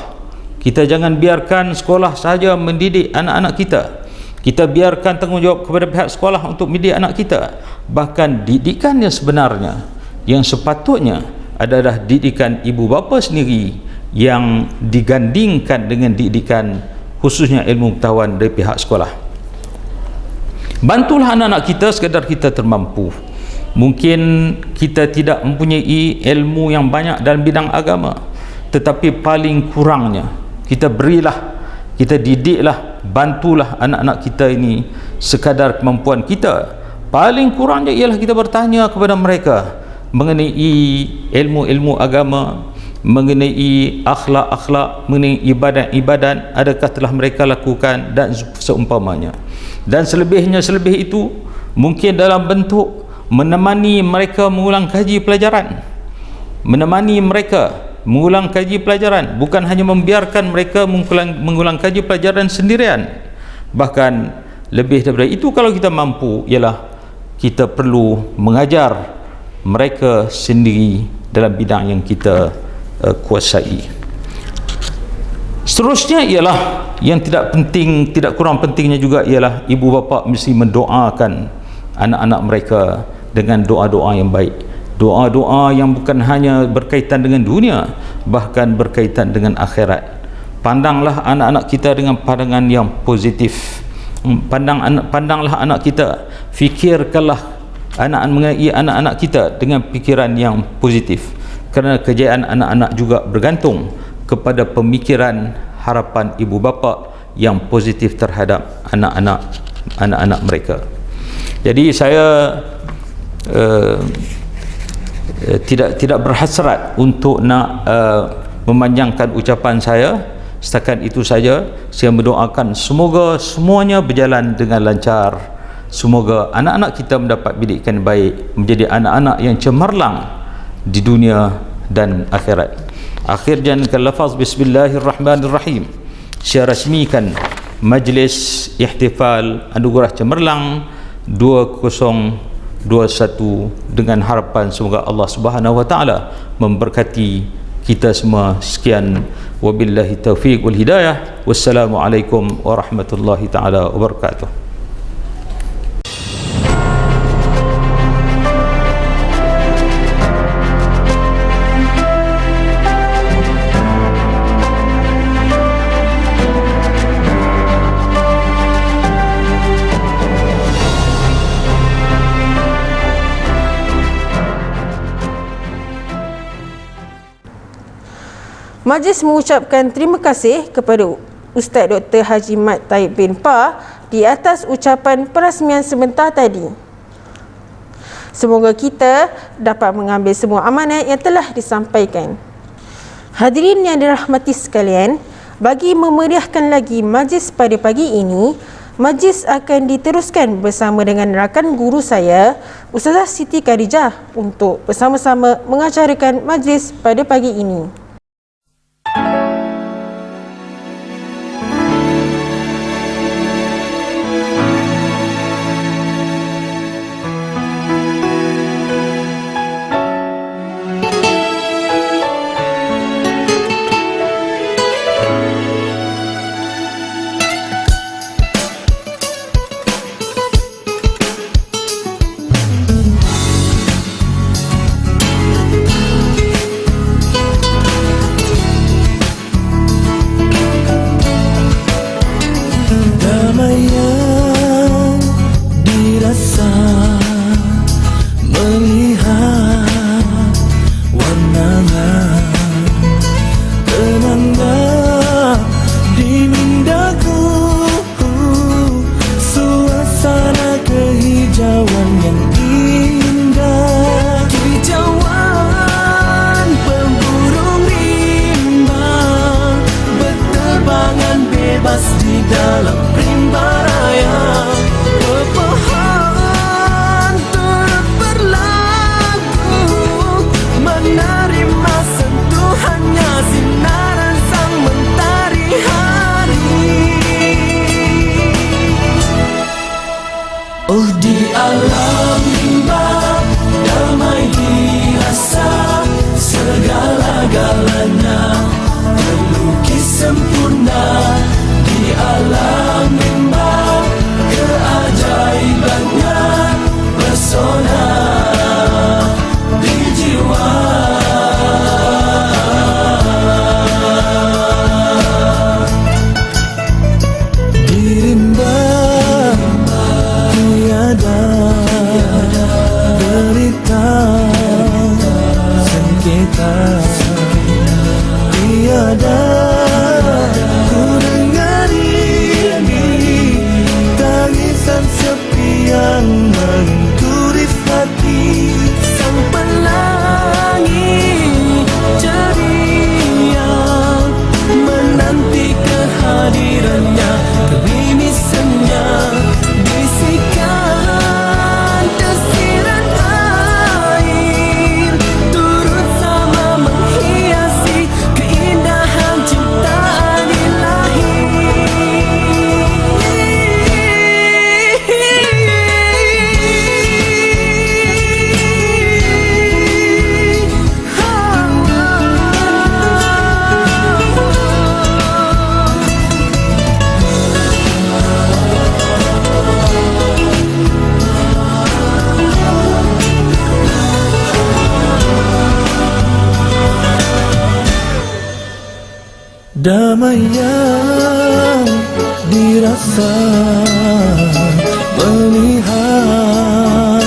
Kita jangan biarkan sekolah sahaja mendidik anak-anak kita. Kita biarkan tanggungjawab kepada pihak sekolah untuk mendidik anak kita. Bahkan didikan yang sebenarnya, yang sepatutnya adalah didikan ibu bapa sendiri yang digandingkan dengan didikan khususnya ilmu pengetahuan dari pihak sekolah. Bantulah anak-anak kita sekadar kita termampu. Mungkin kita tidak mempunyai ilmu yang banyak dalam bidang agama, tetapi paling kurangnya kita berilah, kita didiklah, bantulah anak-anak kita ini sekadar kemampuan kita. Paling kurangnya ialah kita bertanya kepada mereka mengenai ilmu-ilmu agama, mengenai akhlak-akhlak, mengenai ibadat-ibadat, adakah telah mereka lakukan dan seumpamanya. Dan selebih itu mungkin dalam bentuk menemani mereka mengulang kaji pelajaran, bukan hanya membiarkan mereka mengulang kaji pelajaran sendirian. Bahkan lebih daripada itu, kalau kita mampu, ialah kita perlu mengajar mereka sendiri dalam bidang yang kita kuasai. Seterusnya ialah yang tidak kurang pentingnya juga ialah ibu bapa mesti mendoakan anak-anak mereka dengan doa-doa yang baik, doa-doa yang bukan hanya berkaitan dengan dunia, bahkan berkaitan dengan akhirat. Pandanglah anak-anak kita dengan pandangan yang positif. Pandanglah anak kita, fikirkanlah mengenai anak-anak kita dengan fikiran yang positif, kerana kejayaan anak-anak juga bergantung kepada pemikiran harapan ibu bapa yang positif terhadap anak-anak mereka. Jadi saya tidak berhasrat untuk nak memanjangkan ucapan saya. Setakat itu saja. Saya mendoakan semoga semuanya berjalan dengan lancar. Semoga anak-anak kita mendapat pendidikan baik, menjadi anak-anak yang cemerlang di dunia dan akhirat. Akhir jangan lafaz bismillahirrahmanirrahim. Saya rasmikan majlis ihtifal anugerah cemerlang 2021 dengan harapan semoga Allah Subhanahu Wa Taala memberkati kita semua. Sekian, wabillahi taufiq wal hidayah. Wassalamualaikum warahmatullahi taala wabarakatuh. Majlis mengucapkan terima kasih kepada Ustaz Dr. Haji Mat Taib bin Pa di atas ucapan perasmian sebentar tadi. Semoga kita dapat mengambil semua amanat yang telah disampaikan. Hadirin yang dirahmati sekalian, bagi memeriahkan lagi majlis pada pagi ini, majlis akan diteruskan bersama dengan rakan guru saya, Ustazah Siti Khadijah, untuk bersama-sama mengacarakan majlis pada pagi ini. Damai yang dirasa melihat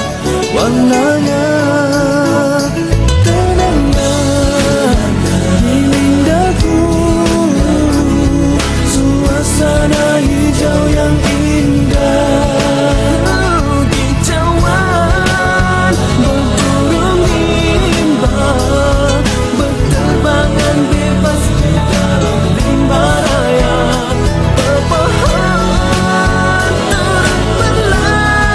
warnanya, tenangnya di mindaku, suasana hijau yang indah, kicauan burung rimba berterbangan bebas di dalam rimba raya, pepohonan turut berlagu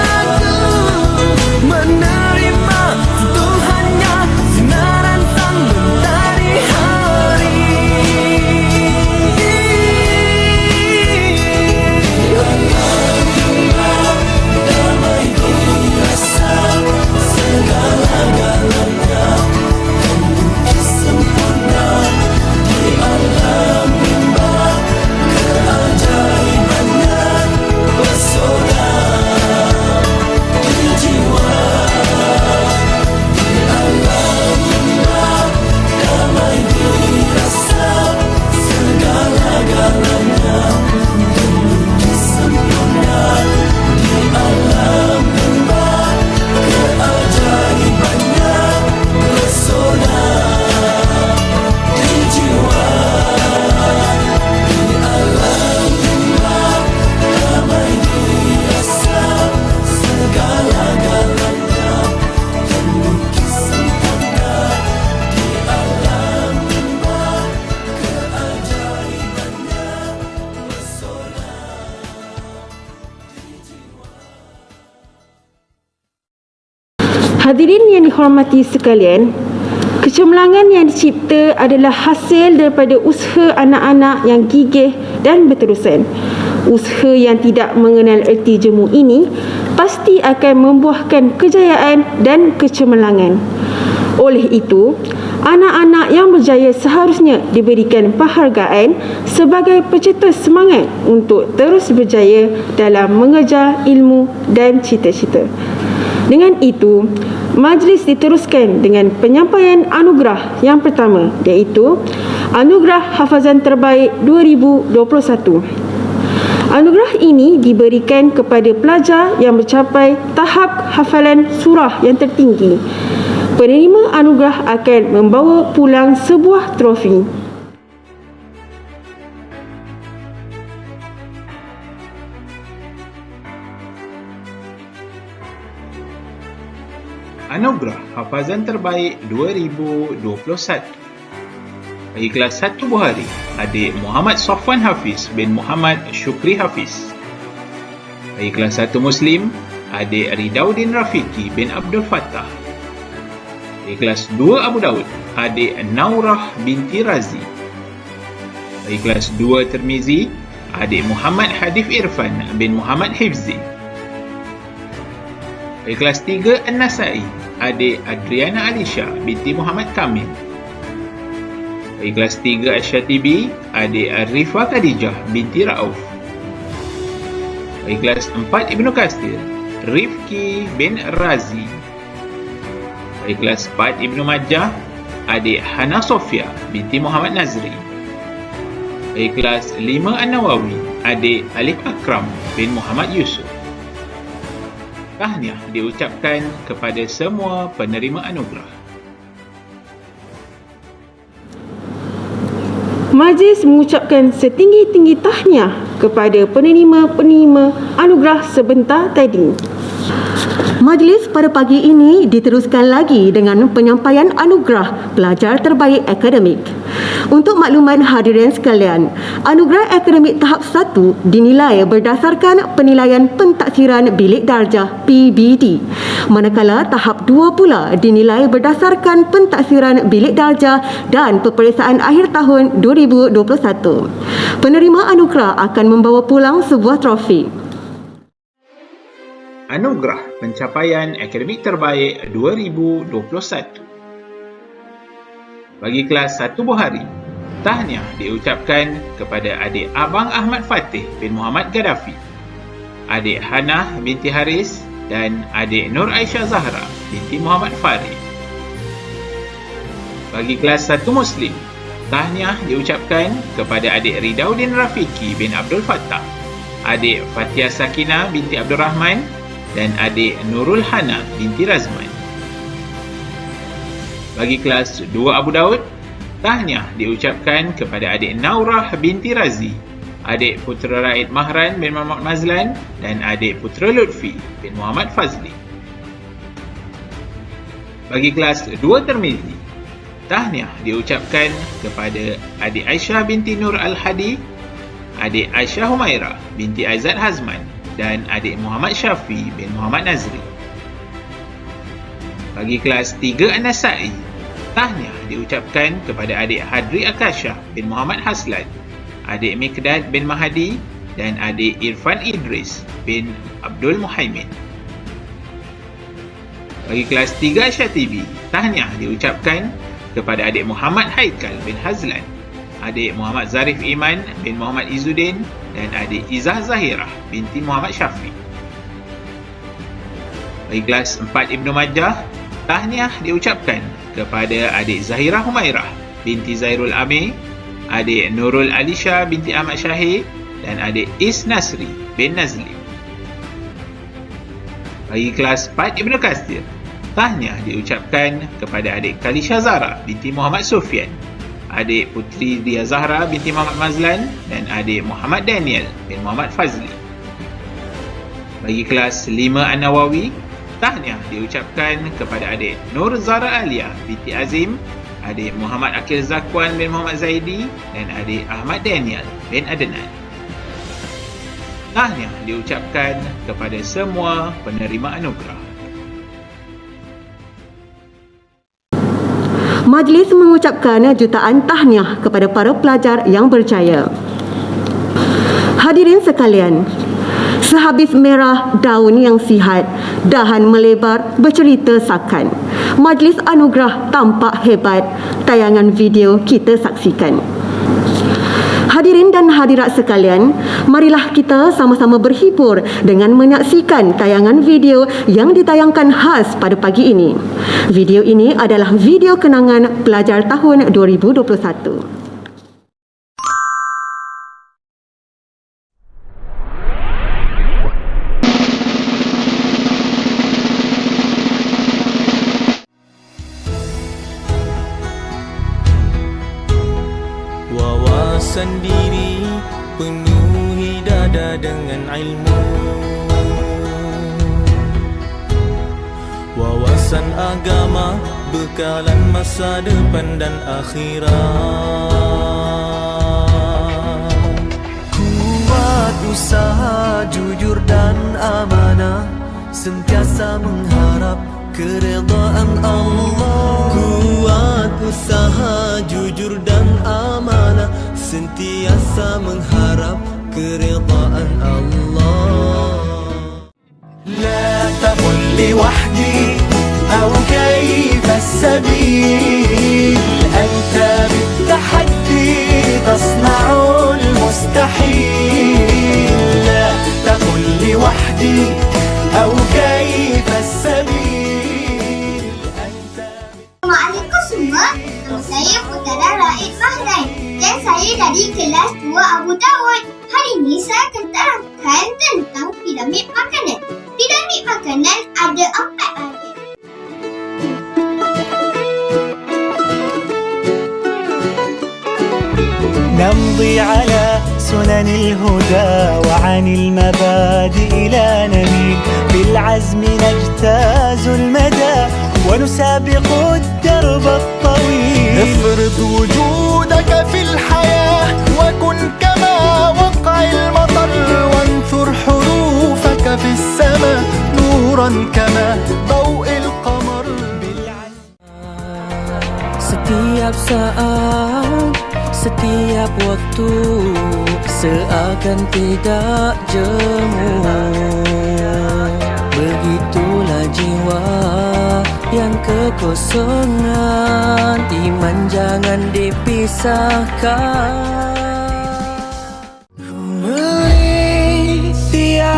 Hadirin yang dihormati sekalian, kecemerlangan yang dicipta adalah hasil daripada usaha anak-anak yang gigih dan berterusan. Usaha yang tidak mengenal erti jemu ini pasti akan membuahkan kejayaan dan kecemerlangan. Oleh itu, anak-anak yang berjaya seharusnya diberikan penghargaan sebagai pencetus semangat untuk terus berjaya dalam mengejar ilmu dan cita-cita. Dengan itu, majlis diteruskan dengan penyampaian anugerah yang pertama, iaitu Anugerah Hafazan Terbaik 2021. Anugerah ini diberikan kepada pelajar yang mencapai tahap hafalan surah yang tertinggi. Penerima anugerah akan membawa pulang sebuah trofi. Anugerah Hafazan Terbaik 2021. Bagi kelas 1 Bukhari, adik Muhammad Safwan Hafiz bin Muhammad Syukri Hafiz. Bagi kelas 1 Muslim, adik Ridaudin Rafiki bin Abdul Fattah. Bagi kelas 2 Abu Daud, adik Naurah binti Razi. Bagi kelas 2 Tirmizi, adik Muhammad Hadif Irfan bin Muhammad Hifzi. Bagi kelas 3 An-Nasai, adik Adriana Alisha binti Muhammad Kamil. Bagi kelas 3 Asyatibi, adik Arifah Khadijah binti Rauf. Bagi kelas 4 Ibnu Katsir, Rifki bin Razi. Bagi kelas 4 Ibnu Majah, adik Hana Sofia binti Muhammad Nazri. Bagi kelas 5 An-Nawawi, adik Alif Akram bin Muhammad Yusuf. Tahniah diucapkan kepada semua penerima anugerah. Majlis mengucapkan setinggi-tinggi tahniah kepada penerima-penerima anugerah sebentar tadi. Majlis pada pagi ini diteruskan lagi dengan penyampaian anugerah pelajar terbaik akademik. Untuk makluman hadirin sekalian, anugerah akademik tahap 1 dinilai berdasarkan penilaian pentaksiran bilik darjah PBD. Manakala tahap 2 pula dinilai berdasarkan pentaksiran bilik darjah dan peperiksaan akhir tahun 2021. Penerima anugerah akan membawa pulang sebuah trofi. Anugerah Pencapaian Akademik Terbaik 2021. Bagi kelas 1 Bukhari, tahniah diucapkan kepada adik Abang Ahmad Fatih bin Muhammad Gaddafi, adik Hana binti Haris dan adik Nur Aisyah Zahra binti Muhammad Farid. Bagi kelas 1 Muslim, tahniah diucapkan kepada adik Ridaudin Rafiki bin Abdul Fattah, adik Fatia Sakina binti Abdul Rahman dan adik Nurul Hana binti Razman. Bagi kelas 2 Abu Daud, tahniah diucapkan kepada adik Naurah binti Razi, adik Putera Raid Mahran bin Muhammad Mazlan dan adik Putera Lutfi bin Muhammad Fazli. Bagi kelas 2 Tirmizi, tahniah diucapkan kepada adik Aisyah binti Nur Al-Hadi, adik Aisyah Humairah binti Aizat Hazman dan adik Muhammad Syafi bin Muhammad Nazri. Bagi kelas 3 An-Nasai, tahniah diucapkan kepada adik Hadri Akasha bin Muhammad Haslan, adik Mikdad bin Mahadi dan adik Irfan Idris bin Abdul Muhaimin. Bagi kelas 3 Asyatibi, tahniah diucapkan kepada adik Muhammad Haikal bin Hazlan, adik Muhammad Zarif Iman bin Muhammad Izzuddin dan adik Izzah Zahirah binti Muhammad Syafi. Bagi kelas 4 Ibnu Majah, tahniah diucapkan kepada adik Zahirah Humairah binti Zairul Amir, adik Nurul Alisha binti Ahmad Syahir dan adik Is Nasri bin Nazli. Bagi kelas 4 Ibnu Katsir, tahniah diucapkan kepada adik Kalisha Zara binti Muhammad Sufyan, adik Putri Dia Zahra binti Muhammad Mazlan dan adik Muhammad Daniel bin Muhammad Fazli. Bagi kelas 5 An-Nawawi, tahniah diucapkan kepada adik Nur Zara Alia binti Azim, adik Muhammad Akil Zakwan bin Muhammad Zaidi dan adik Ahmad Daniel bin Adnan. Tahniah diucapkan kepada semua penerima anugerah. Majlis mengucapkan jutaan tahniah kepada para pelajar yang berjaya. Hadirin sekalian, sehabis merah daun yang sihat, dahan melebar bercerita sakan. Majlis anugerah tampak hebat, tayangan video kita saksikan. Hadirin dan hadirat sekalian, marilah kita sama-sama berhibur dengan menyaksikan tayangan video yang ditayangkan khas pada pagi ini. Video ini adalah video kenangan pelajar tahun 2021. Wawasan diri penuhi dada dengan ilmu, wawasan agama bekalan masa depan dan akhirat. Kuat usaha jujur dan amanah, sentiasa mengharap keredaan Allah. Kuat usaha jujur dan amanah, sentiasa mengharap keredaan Allah. La taqul li wahdi aw kayfa as-sabil, anta bit-tahaddi tasna'u al-mustahil. La taqul li wahdi aw kayfa as-sabil. Assalamualaikum semua. Nama saya Putera Raid Mahrain dan saya dari kelas 2 Abu Dawud. Hari ini saya akan terangkan tentang piramid makanan. Piramid makanan ada 4 bahagian. نمضي على سنن الهدى وعن المبادئ لا نميل، بالعزم نجتاز المدى ونسابق الدرب الطويل. افرض وجودك في الحياة وكن كما وقع المطر، وانثر حروفك في السماء نورا كما ضوء القمر. Setiap saat, setiap waktu seakan tidak jemu. Begitulah jiwa yang kekosongan, iman jangan dipisahkan. Malaysia,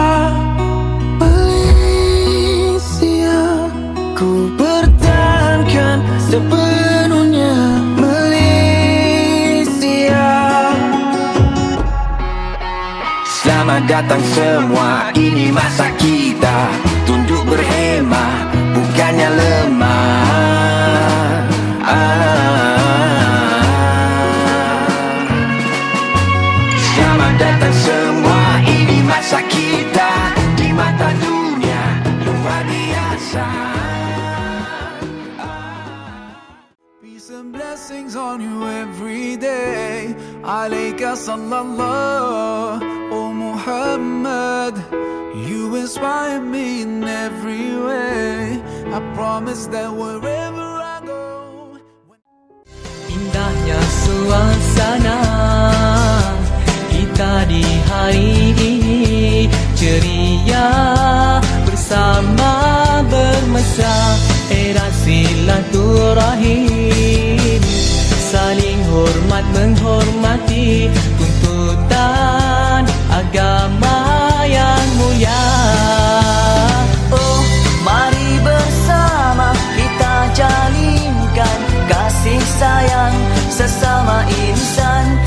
ku bertahankan sepenuhnya. Selamat datang semua, ini masa kita tunduk berhemah, bukannya lemah. Selamat datang semua, ini masa kita di mata dunia luar biasa. Peace and blessings on you every day. Alayka sallallahu, O Muhammad. You inspire me in every way. I promise that wherever I go. Indahnya suasana kita di hari ini, ceria bersama bermesra, era silaturahim, saling hormat menghormati tuntutan agama yang mulia. Oh, mari bersama kita jalinkan kasih sayang sesama insan.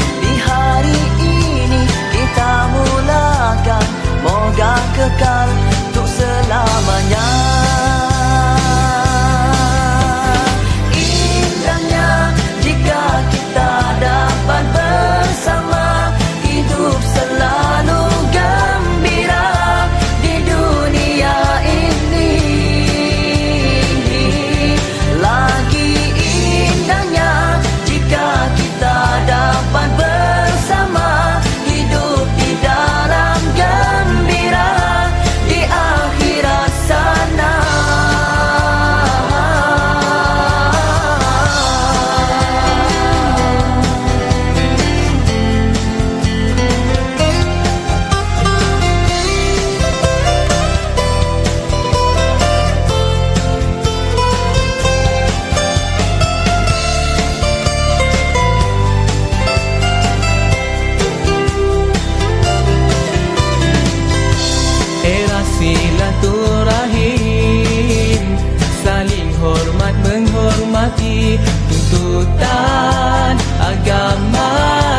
haji, tuntutan agama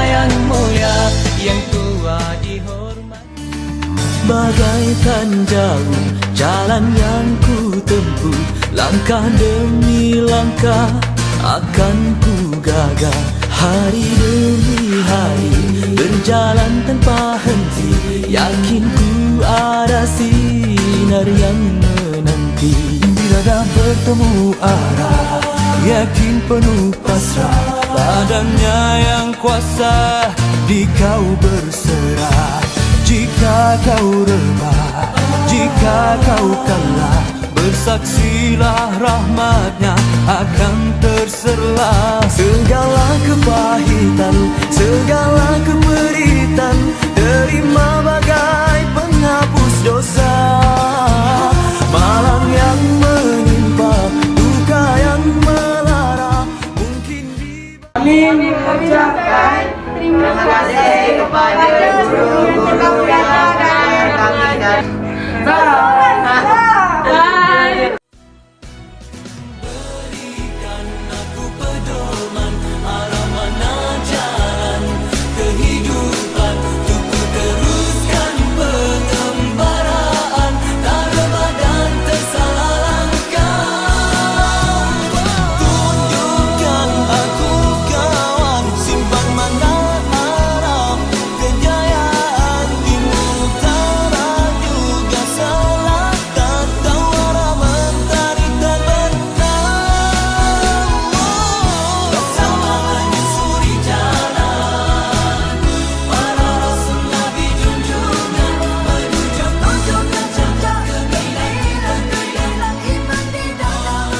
yang mulia, yang tua dihormati. Bagaikan jauh jalan yang ku tempuh, langkah demi langkah akan ku gagal. Hari demi hari berjalan tanpa henti, yakin ku ada sinar yang menanti. Bila dah bertemu arah, yakin penuh pasrah, padanya yang kuasa di kau berserah. Jika kau remah, jika kau kalah, bersaksilah rahmatnya akan terserlah. Segala kepahitan, segala keperitan, terima bagai penghapus dosa. Malang yang menimpa, duka yang melara, mungkin kami mengucapkan terima kasih kepada guru-guru yang telah kami dan berikan aku pedoman arah mana jalan kehidupan, untuk ku teruskan pengembaraan, tak rebah dan tersalah langkah. Tunjukkan aku kawan, simpan mana arah kejayaan, timur utara juga selatan, kau arah mentari terbenam. Bersama menyusuri jalan para rasul Nabi junjungan, menuju puncak kegemilangan iman di dalam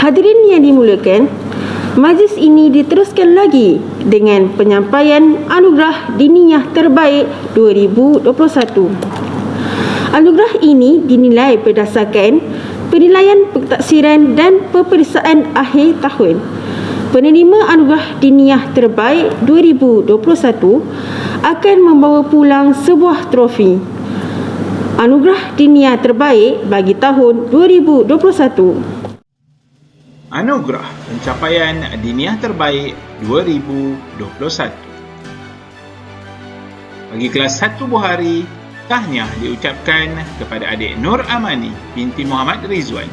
Hadirin yang dimuliakan, majlis ini diteruskan lagi dengan penyampaian Anugerah Diniyah Terbaik 2021. Anugerah ini dinilai berdasarkan penilaian pentaksiran dan peperiksaan akhir tahun. Penerima Anugerah Diniyah Terbaik 2021 akan membawa pulang sebuah trofi. Anugerah Diniyah Terbaik bagi tahun 2021. Anugerah Pencapaian Diniyah Terbaik 2021. Bagi kelas 1 Buhari, tahniah diucapkan kepada adik Nur Amani binti Muhammad Rizwan,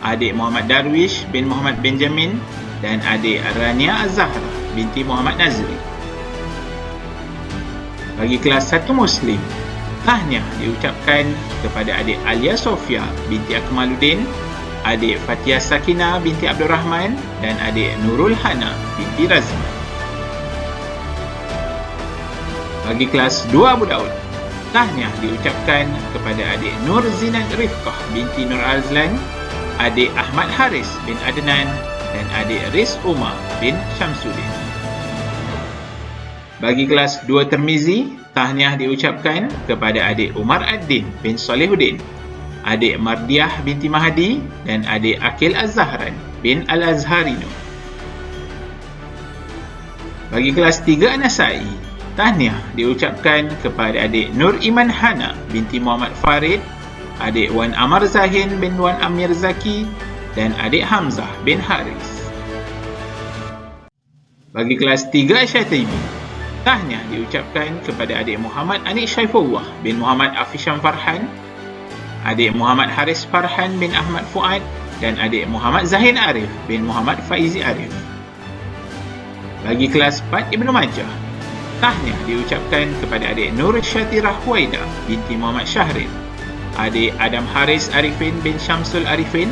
adik Muhammad Darwish bin Muhammad Benjamin dan adik Rania Az-Zahra binti Muhammad Nazri. Bagi kelas 1 Muslim, tahniah diucapkan kepada adik Alia Sofia binti Akmaluddin, adik Fatia Sakina binti Abdul Rahman dan adik Nurul Hana binti Razman. Bagi kelas 2 Abu Daud, tahniah diucapkan kepada adik Nur Zinat Rifqah binti Nur Azlan, adik Ahmad Haris bin Adnan dan adik Riz Umar bin Syamsuddin. Bagi kelas 2 Tirmizi, tahniah diucapkan kepada adik Umar Ad-Din bin Solihuddin, adik Mardiah binti Mahdi dan adik Akil Az-Zahran bin Al-Azharino. Bagi kelas 3 An-Nasai, tahniah diucapkan kepada adik Nur Iman Hana binti Muhammad Farid, adik Wan Amar Zahin bin Wan Amir Zaki dan adik Hamzah bin Haris. Bagi kelas 3 Asyatibi, tahniah diucapkan kepada adik Muhammad Anik Syaifullah bin Muhammad Afisham Farhan, adik Muhammad Haris Farhan bin Ahmad Fuad dan adik Muhammad Zahin Arif bin Muhammad Faizi Arif. Bagi kelas 4 Ibnu Majah, tahniah diucapkan kepada adik Nur Syatirah Huwaida binti Muhammad Syahrin, adik Adam Haris Arifin bin Syamsul Arifin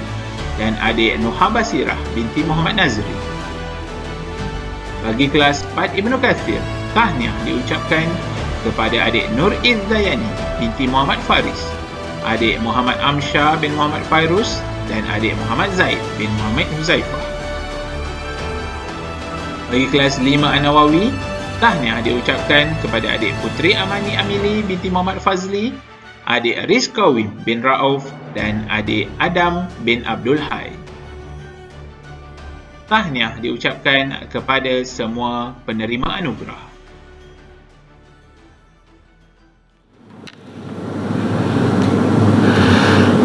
dan adik Nuha Basirah binti Muhammad Nazri. Bagi kelas 4 Ibnu Kathir, tahniah diucapkan kepada adik Nur Izzayani binti Muhammad Faris, adik Muhammad Amsyah bin Muhammad Fairuz dan adik Muhammad Zaid bin Muhammad Huzaifah. Bagi kelas 5 An-Nawawi, tahniah diucapkan kepada adik Putri Amani Amili binti Muhammad Fazli, adik Rizqawim bin Rauf dan adik Adam bin Abdul Hai. Tahniah diucapkan kepada semua penerima anugerah.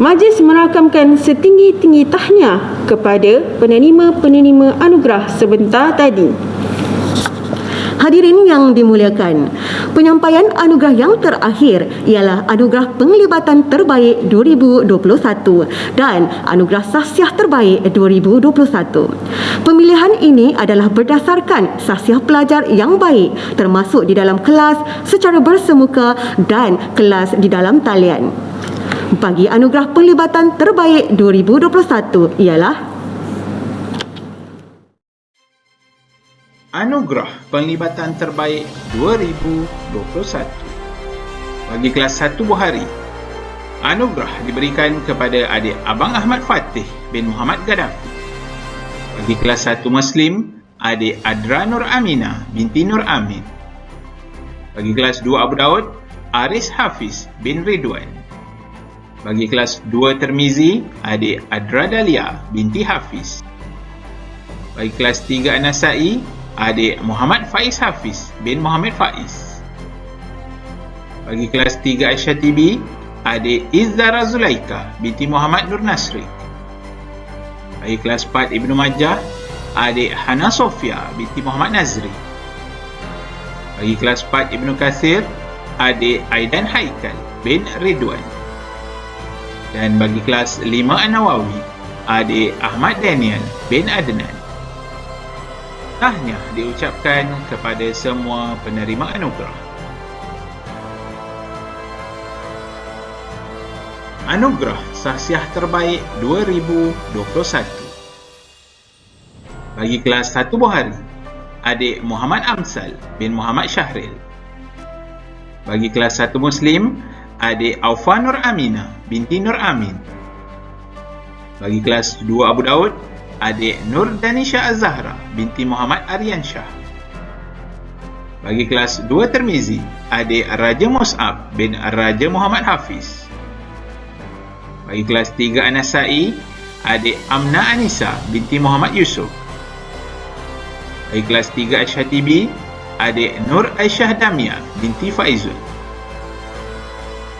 Majlis merakamkan setinggi-tinggi tahniah kepada penerima-penerima anugerah sebentar tadi. Hadirin yang dimuliakan, penyampaian anugerah yang terakhir ialah Anugerah Penglibatan Terbaik 2021 dan Anugerah Sahsiah Terbaik 2021. Pemilihan ini adalah berdasarkan sahsiah pelajar yang baik termasuk di dalam kelas secara bersemuka dan kelas di dalam talian. Bagi Anugerah Penglibatan Terbaik 2021 ialah Anugerah Penglibatan Terbaik 2021 bagi kelas 1 Buhari. Anugerah diberikan kepada adik Abang Ahmad Fatih bin Muhammad Gaddafi. Bagi kelas 1 Muslim, adik Adra Nur Aminah binti Nur Amin. Bagi kelas 2 Abu Daud, Aris Hafiz bin Ridwan. Bagi kelas 2 Tirmizi, adik Adra Dalia binti Hafiz. Bagi kelas 3 An-Nasai, adik Muhammad Faiz Hafiz bin Muhammad Faiz. Bagi kelas 3 Asyatibi, adik Izzara Zulaika binti Muhammad Nur Nasri. Bagi kelas 4 Ibnu Majah, adik Hana Sofia binti Muhammad Nazri. Bagi kelas 4 Ibnu Kathir, adik Aidan Haikal bin Ridwan. Dan bagi kelas 5 An-Nawawi, adik Ahmad Daniel bin Adnan. Tahniah diucapkan kepada semua penerima anugerah. Anugerah Sahsiah Terbaik 2021 bagi kelas 1 Buhari, adik Muhammad Amsal bin Muhammad Syahril. Bagi kelas 1 Muslim, adik Aufa Nur Aminah binti Nur Amin. Bagi kelas 2 Abu Daud, adik Nur Danisha Az-Zahra binti Muhammad Aryan Shah. Bagi kelas 2 Tirmizi, adik Raja Mus'ab bin Raja Muhammad Hafiz. Bagi kelas 3 An-Nasai, adik Amna Anisa binti Muhammad Yusuf. Bagi kelas 3 Asyatibi, adik Nur Aisyah Damia binti Faizul.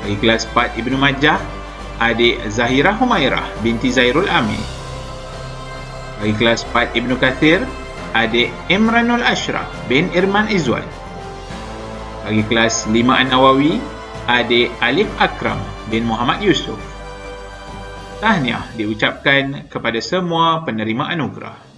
Bagi kelas 4 Ibnu Majah, adik Zahira Humairah binti Zairul Amin. Bagi kelas 4 Ibnu Kathir, adik Imranul Ashraf bin Irman Izwan. Bagi kelas 5 An-Nawawi, adik Alif Akram bin Muhammad Yusuf. Tahniah diucapkan kepada semua penerima anugerah.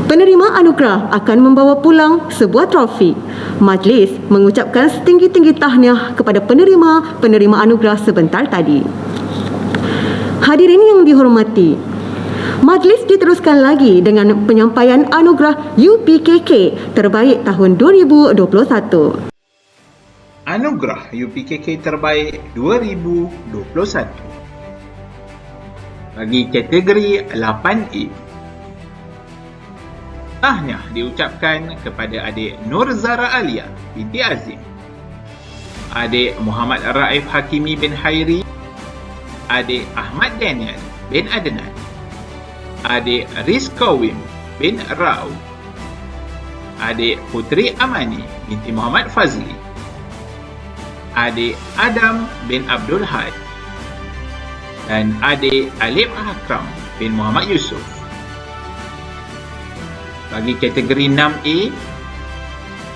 Penerima anugerah akan membawa pulang sebuah trofi. Majlis mengucapkan setinggi-tinggi tahniah kepada penerima anugerah sebentar tadi. Hadirin yang dihormati, majlis diteruskan lagi dengan penyampaian anugerah UPKK Terbaik tahun 2021. Anugerah UPKK Terbaik 2021 bagi kategori 8A. Tahniah diucapkan kepada adik Nur Zara Alia binti Azim, adik Muhammad Raif Hakimi bin Hairi, adik Ahmad Daniel bin Adnan, adik Rizka Wim bin Rao, adik Putri Amani binti Muhammad Fazli, adik Adam bin Abdul Had, dan adik Alif Akram bin Muhammad Yusuf. Bagi kategori 6A,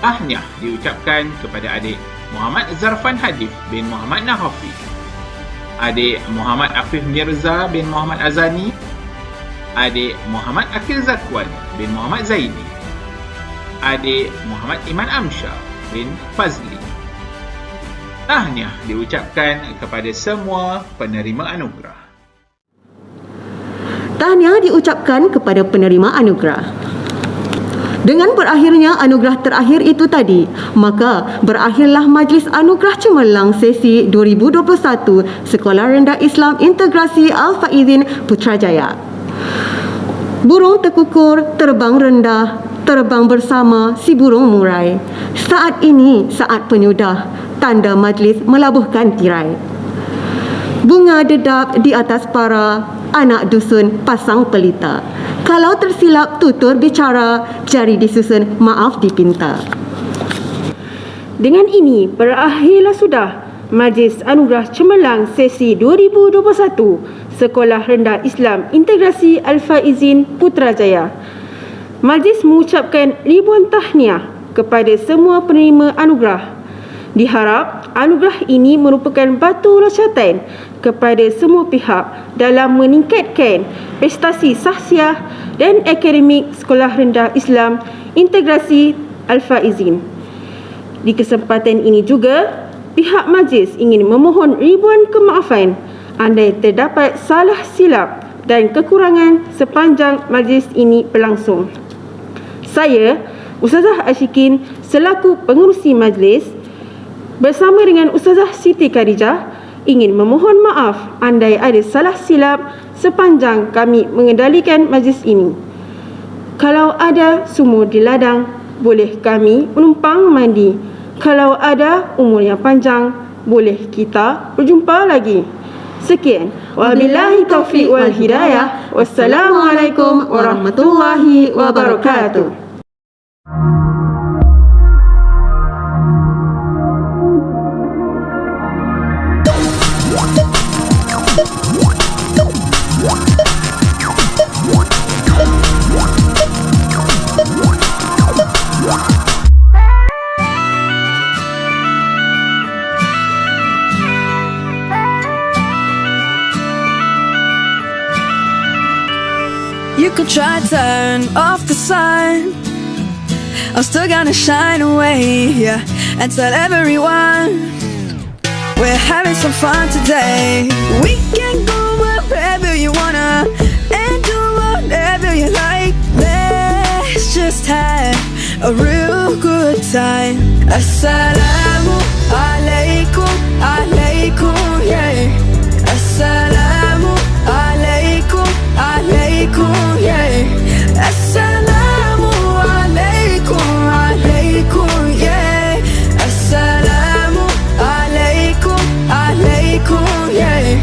tahniah diucapkan kepada adik Muhammad Zarfan Hadif bin Muhammad Nahafi, adik Muhammad Afif Mirza bin Muhammad Azani, adik Muhammad Akil Zakwan bin Muhammad Zaini, adik Muhammad Iman Amsyah bin Fazli. Tahniah diucapkan kepada semua penerima anugerah. Tahniah diucapkan kepada penerima anugerah. Dengan berakhirnya anugerah terakhir itu tadi, maka berakhirlah Majlis Anugerah Cemerlang sesi 2021 Sekolah Rendah Islam Integrasi Al-Faizin Putrajaya. Burung terkukur, terbang rendah, terbang bersama si burung murai. Saat ini, saat penyudah, tanda majlis melabuhkan tirai. Bunga dedap di atas para, anak dusun pasang pelita. Kalau tersilap tutur bicara, jari disusun maaf dipinta. Dengan ini, berakhirlah sudah Majlis Anugerah Cemerlang sesi 2021 Sekolah Rendah Islam Integrasi Al-Faizin Putrajaya. Majlis mengucapkan ribuan tahniah kepada semua penerima anugerah. Diharap anugerah ini merupakan batu loncatan kepada semua pihak dalam meningkatkan prestasi sahsiah dan akademik Sekolah Rendah Islam Integrasi Al-Faizin. Di kesempatan ini juga, pihak majlis ingin memohon ribuan kemaafan andai terdapat salah silap dan kekurangan sepanjang majlis ini berlangsung. Saya, Ustazah Ashikin selaku pengerusi majlis bersama dengan Ustazah Siti Khadijah ingin memohon maaf andai ada salah silap sepanjang kami mengendalikan majlis ini. Kalau ada sumur di ladang, boleh kami menumpang mandi. Kalau ada umur yang panjang, boleh kita berjumpa lagi. Sekian. Wabillahi taufiq wal hidayah. Wassalamualaikum warahmatullahi wabarakatuh. You can try to turn off the sun, I'm still gonna shine away, yeah, and tell everyone we're having some fun today. We can go wherever you wanna and do whatever you like. Let's just have a real good time. Assalamu alaikum, alaikum, yeah. Assalamu alaikum, alaikum, yeah. Assalamu alaikum, alaikum, yeah. Assalamu alaikum, alaikum, yeah.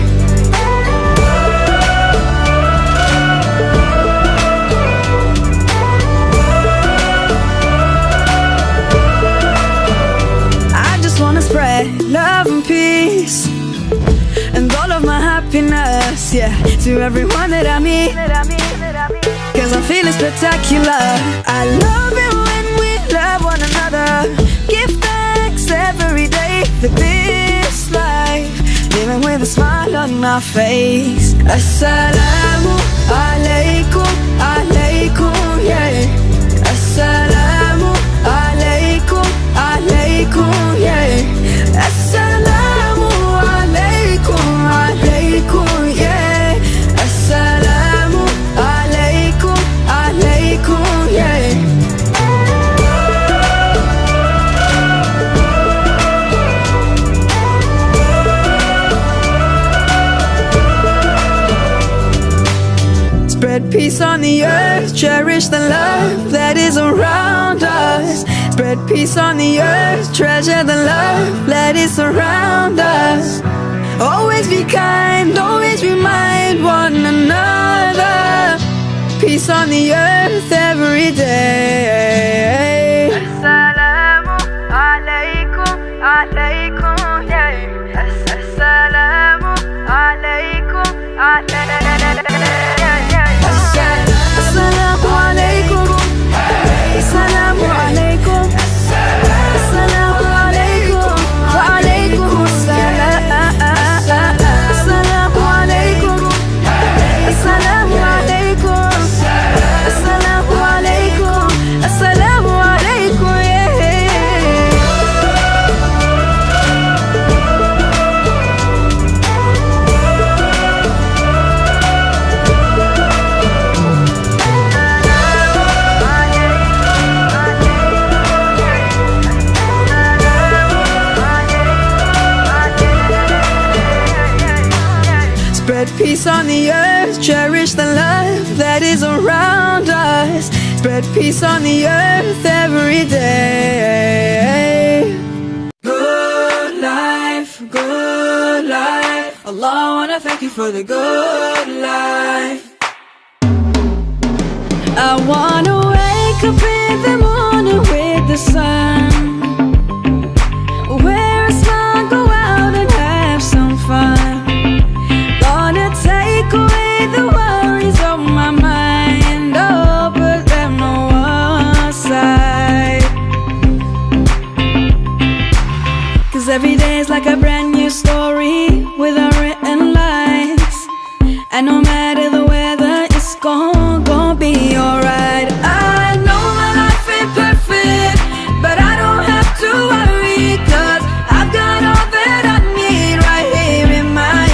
I just wanna spread love and peace and all of my happiness, yeah, to everyone that I meet, cause I'm feeling spectacular. I love it when we love one another. Give thanks every day for this life, living with a smile on my face. Assalamu alaikum, alaikum, yeah. Assalamu alaikum, alaikum, yeah. Assalamu alaikum, alaikum, yeah. Assalamu alaikum, alaikum, yeah. Spread peace on the earth, cherish the love that is around us. Spread peace on the earth, treasure the love that is around us. Always be kind, always remind one another. Peace on the earth every day. Assalamu alaikum, alaikum, yeah. Assalamu alaikum, alaikum. Assalamu alaikum, assalamu alaikum, assalamu alaikum, wa alaikum assalam. Assalamu alaikum, assalamu alaikum, assalamu alaikum, assalamu alaikum, yeah. Spread peace on the earth, cherish the love that is around us. Spread peace on the earth every day. Good life, good life. Allah, I wanna thank you for the good life. I wanna wake up in the morning with the sun. 'Cause every day is like a brand new story with unwritten lines. And no matter the weather, it's gonna be alright. I know my life ain't perfect, but I don't have to worry, 'cause I've got all that I need right here in my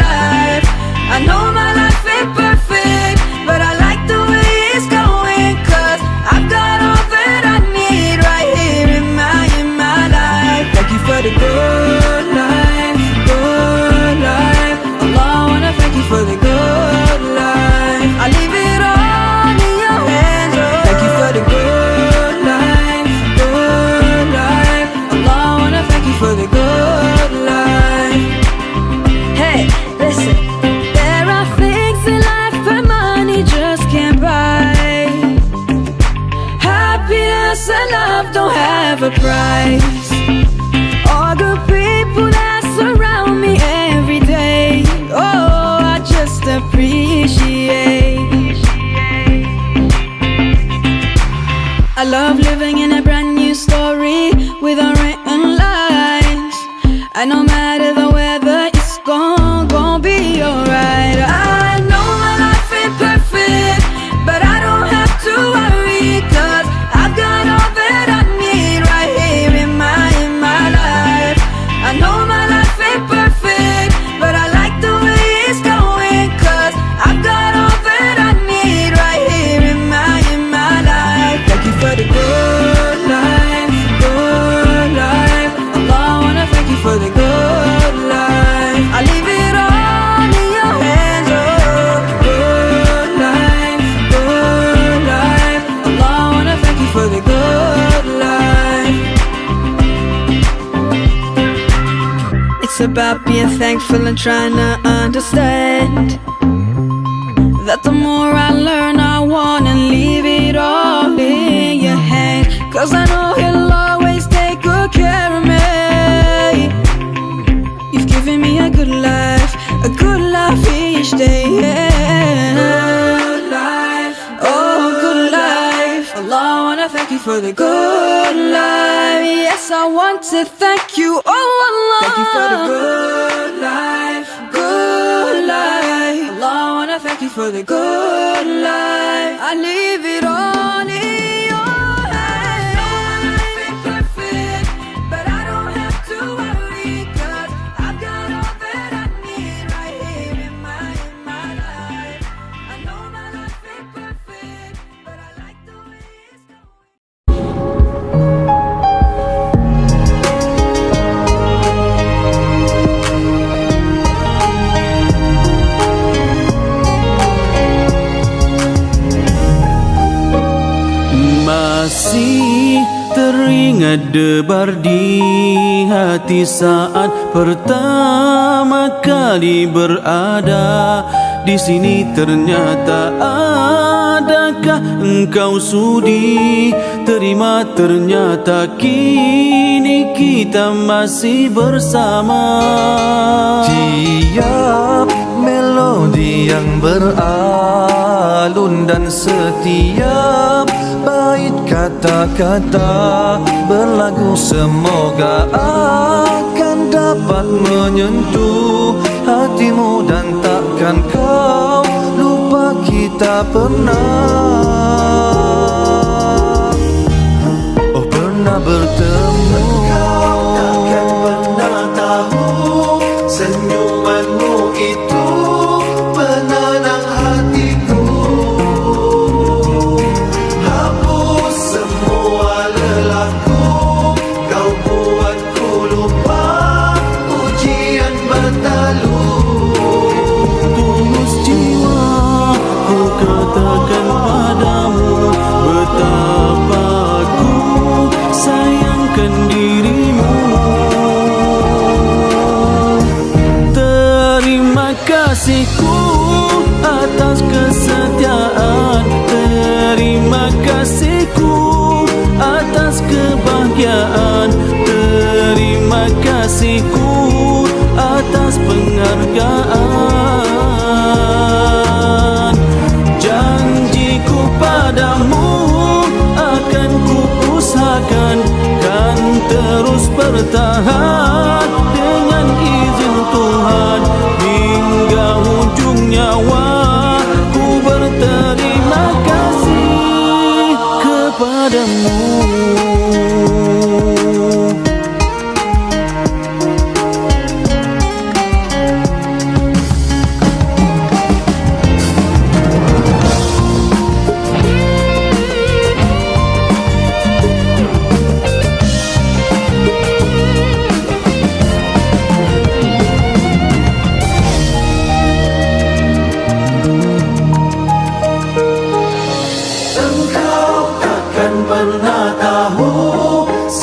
life. I know my life ain't perfect, but I like the way it's going, 'cause I've got all that I need right here in my life. Thank you for the good life, good life. Allah, I wanna thank you for the good life. I leave it all in your hands, oh. Thank you for the good life, good life. Allah, I wanna thank you for the good life. Hey, listen, there are things in life that money just can't buy. Happiness and love don't have a price. All good people that surround me every day, oh, I just appreciate. I love living in a brand new story with unwritten lines. And no matter the weather, it's gonna be alright. I know my life ain't perfect, but I don't have to worry, 'cause I've got all that I need right here in my life. I know my life ain't perfect, but I like the way it's going, 'cause I've got all that I need right here in my life. Thank you for the good life, good life. Allah, I wanna thank you for the good life. I leave it all in your hands, oh. Good life, good life. Allah, I wanna thank you for the good life. It's about being thankful and trying to understand that the more I learn, I wanna leave it all in your hand. 'Cause I know He'll always take good care of me. You've given me a good life each day, yeah. Good life, oh good life. Allah, I wanna thank you for the good life. Yes, I want to thank you, oh Allah. Thank you for the good life, good life. Allah, I wanna thank you for the good life. I leave it all in your hands. No, my life ain't perfect, but I don't have to worry, 'cause I've got all that I need right here in my life. I know my life ain't perfect, but I like the way it's going. Masih teringat debar di hati saat pertama kali berada di sini. Ternyata adakah engkau sudi terima? Ternyata kini kita masih bersama. Tiap melodi yang beralun dan setiap bait kata-kata berlagu semoga akan dapat menyentuh hatimu dan takkan kau lupa kita pernah, oh pernah bertemu. Kau takkan pernah tahu senyumanmu itu penenang hatiku. Hapus semua lelahku, kau buatku lupa ujian bertalu. Tulus jiwa ku katakan padamu betapa ku sayangkan dirimu. Terima kasihku atas kesetiaan, terima kasihku atas kebahagiaan, terima kasihku atas penghargaan. Janjiku padamu akan ku usahakan, kan terus bertahan.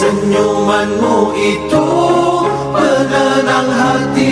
Senyumanmu itu penenang hati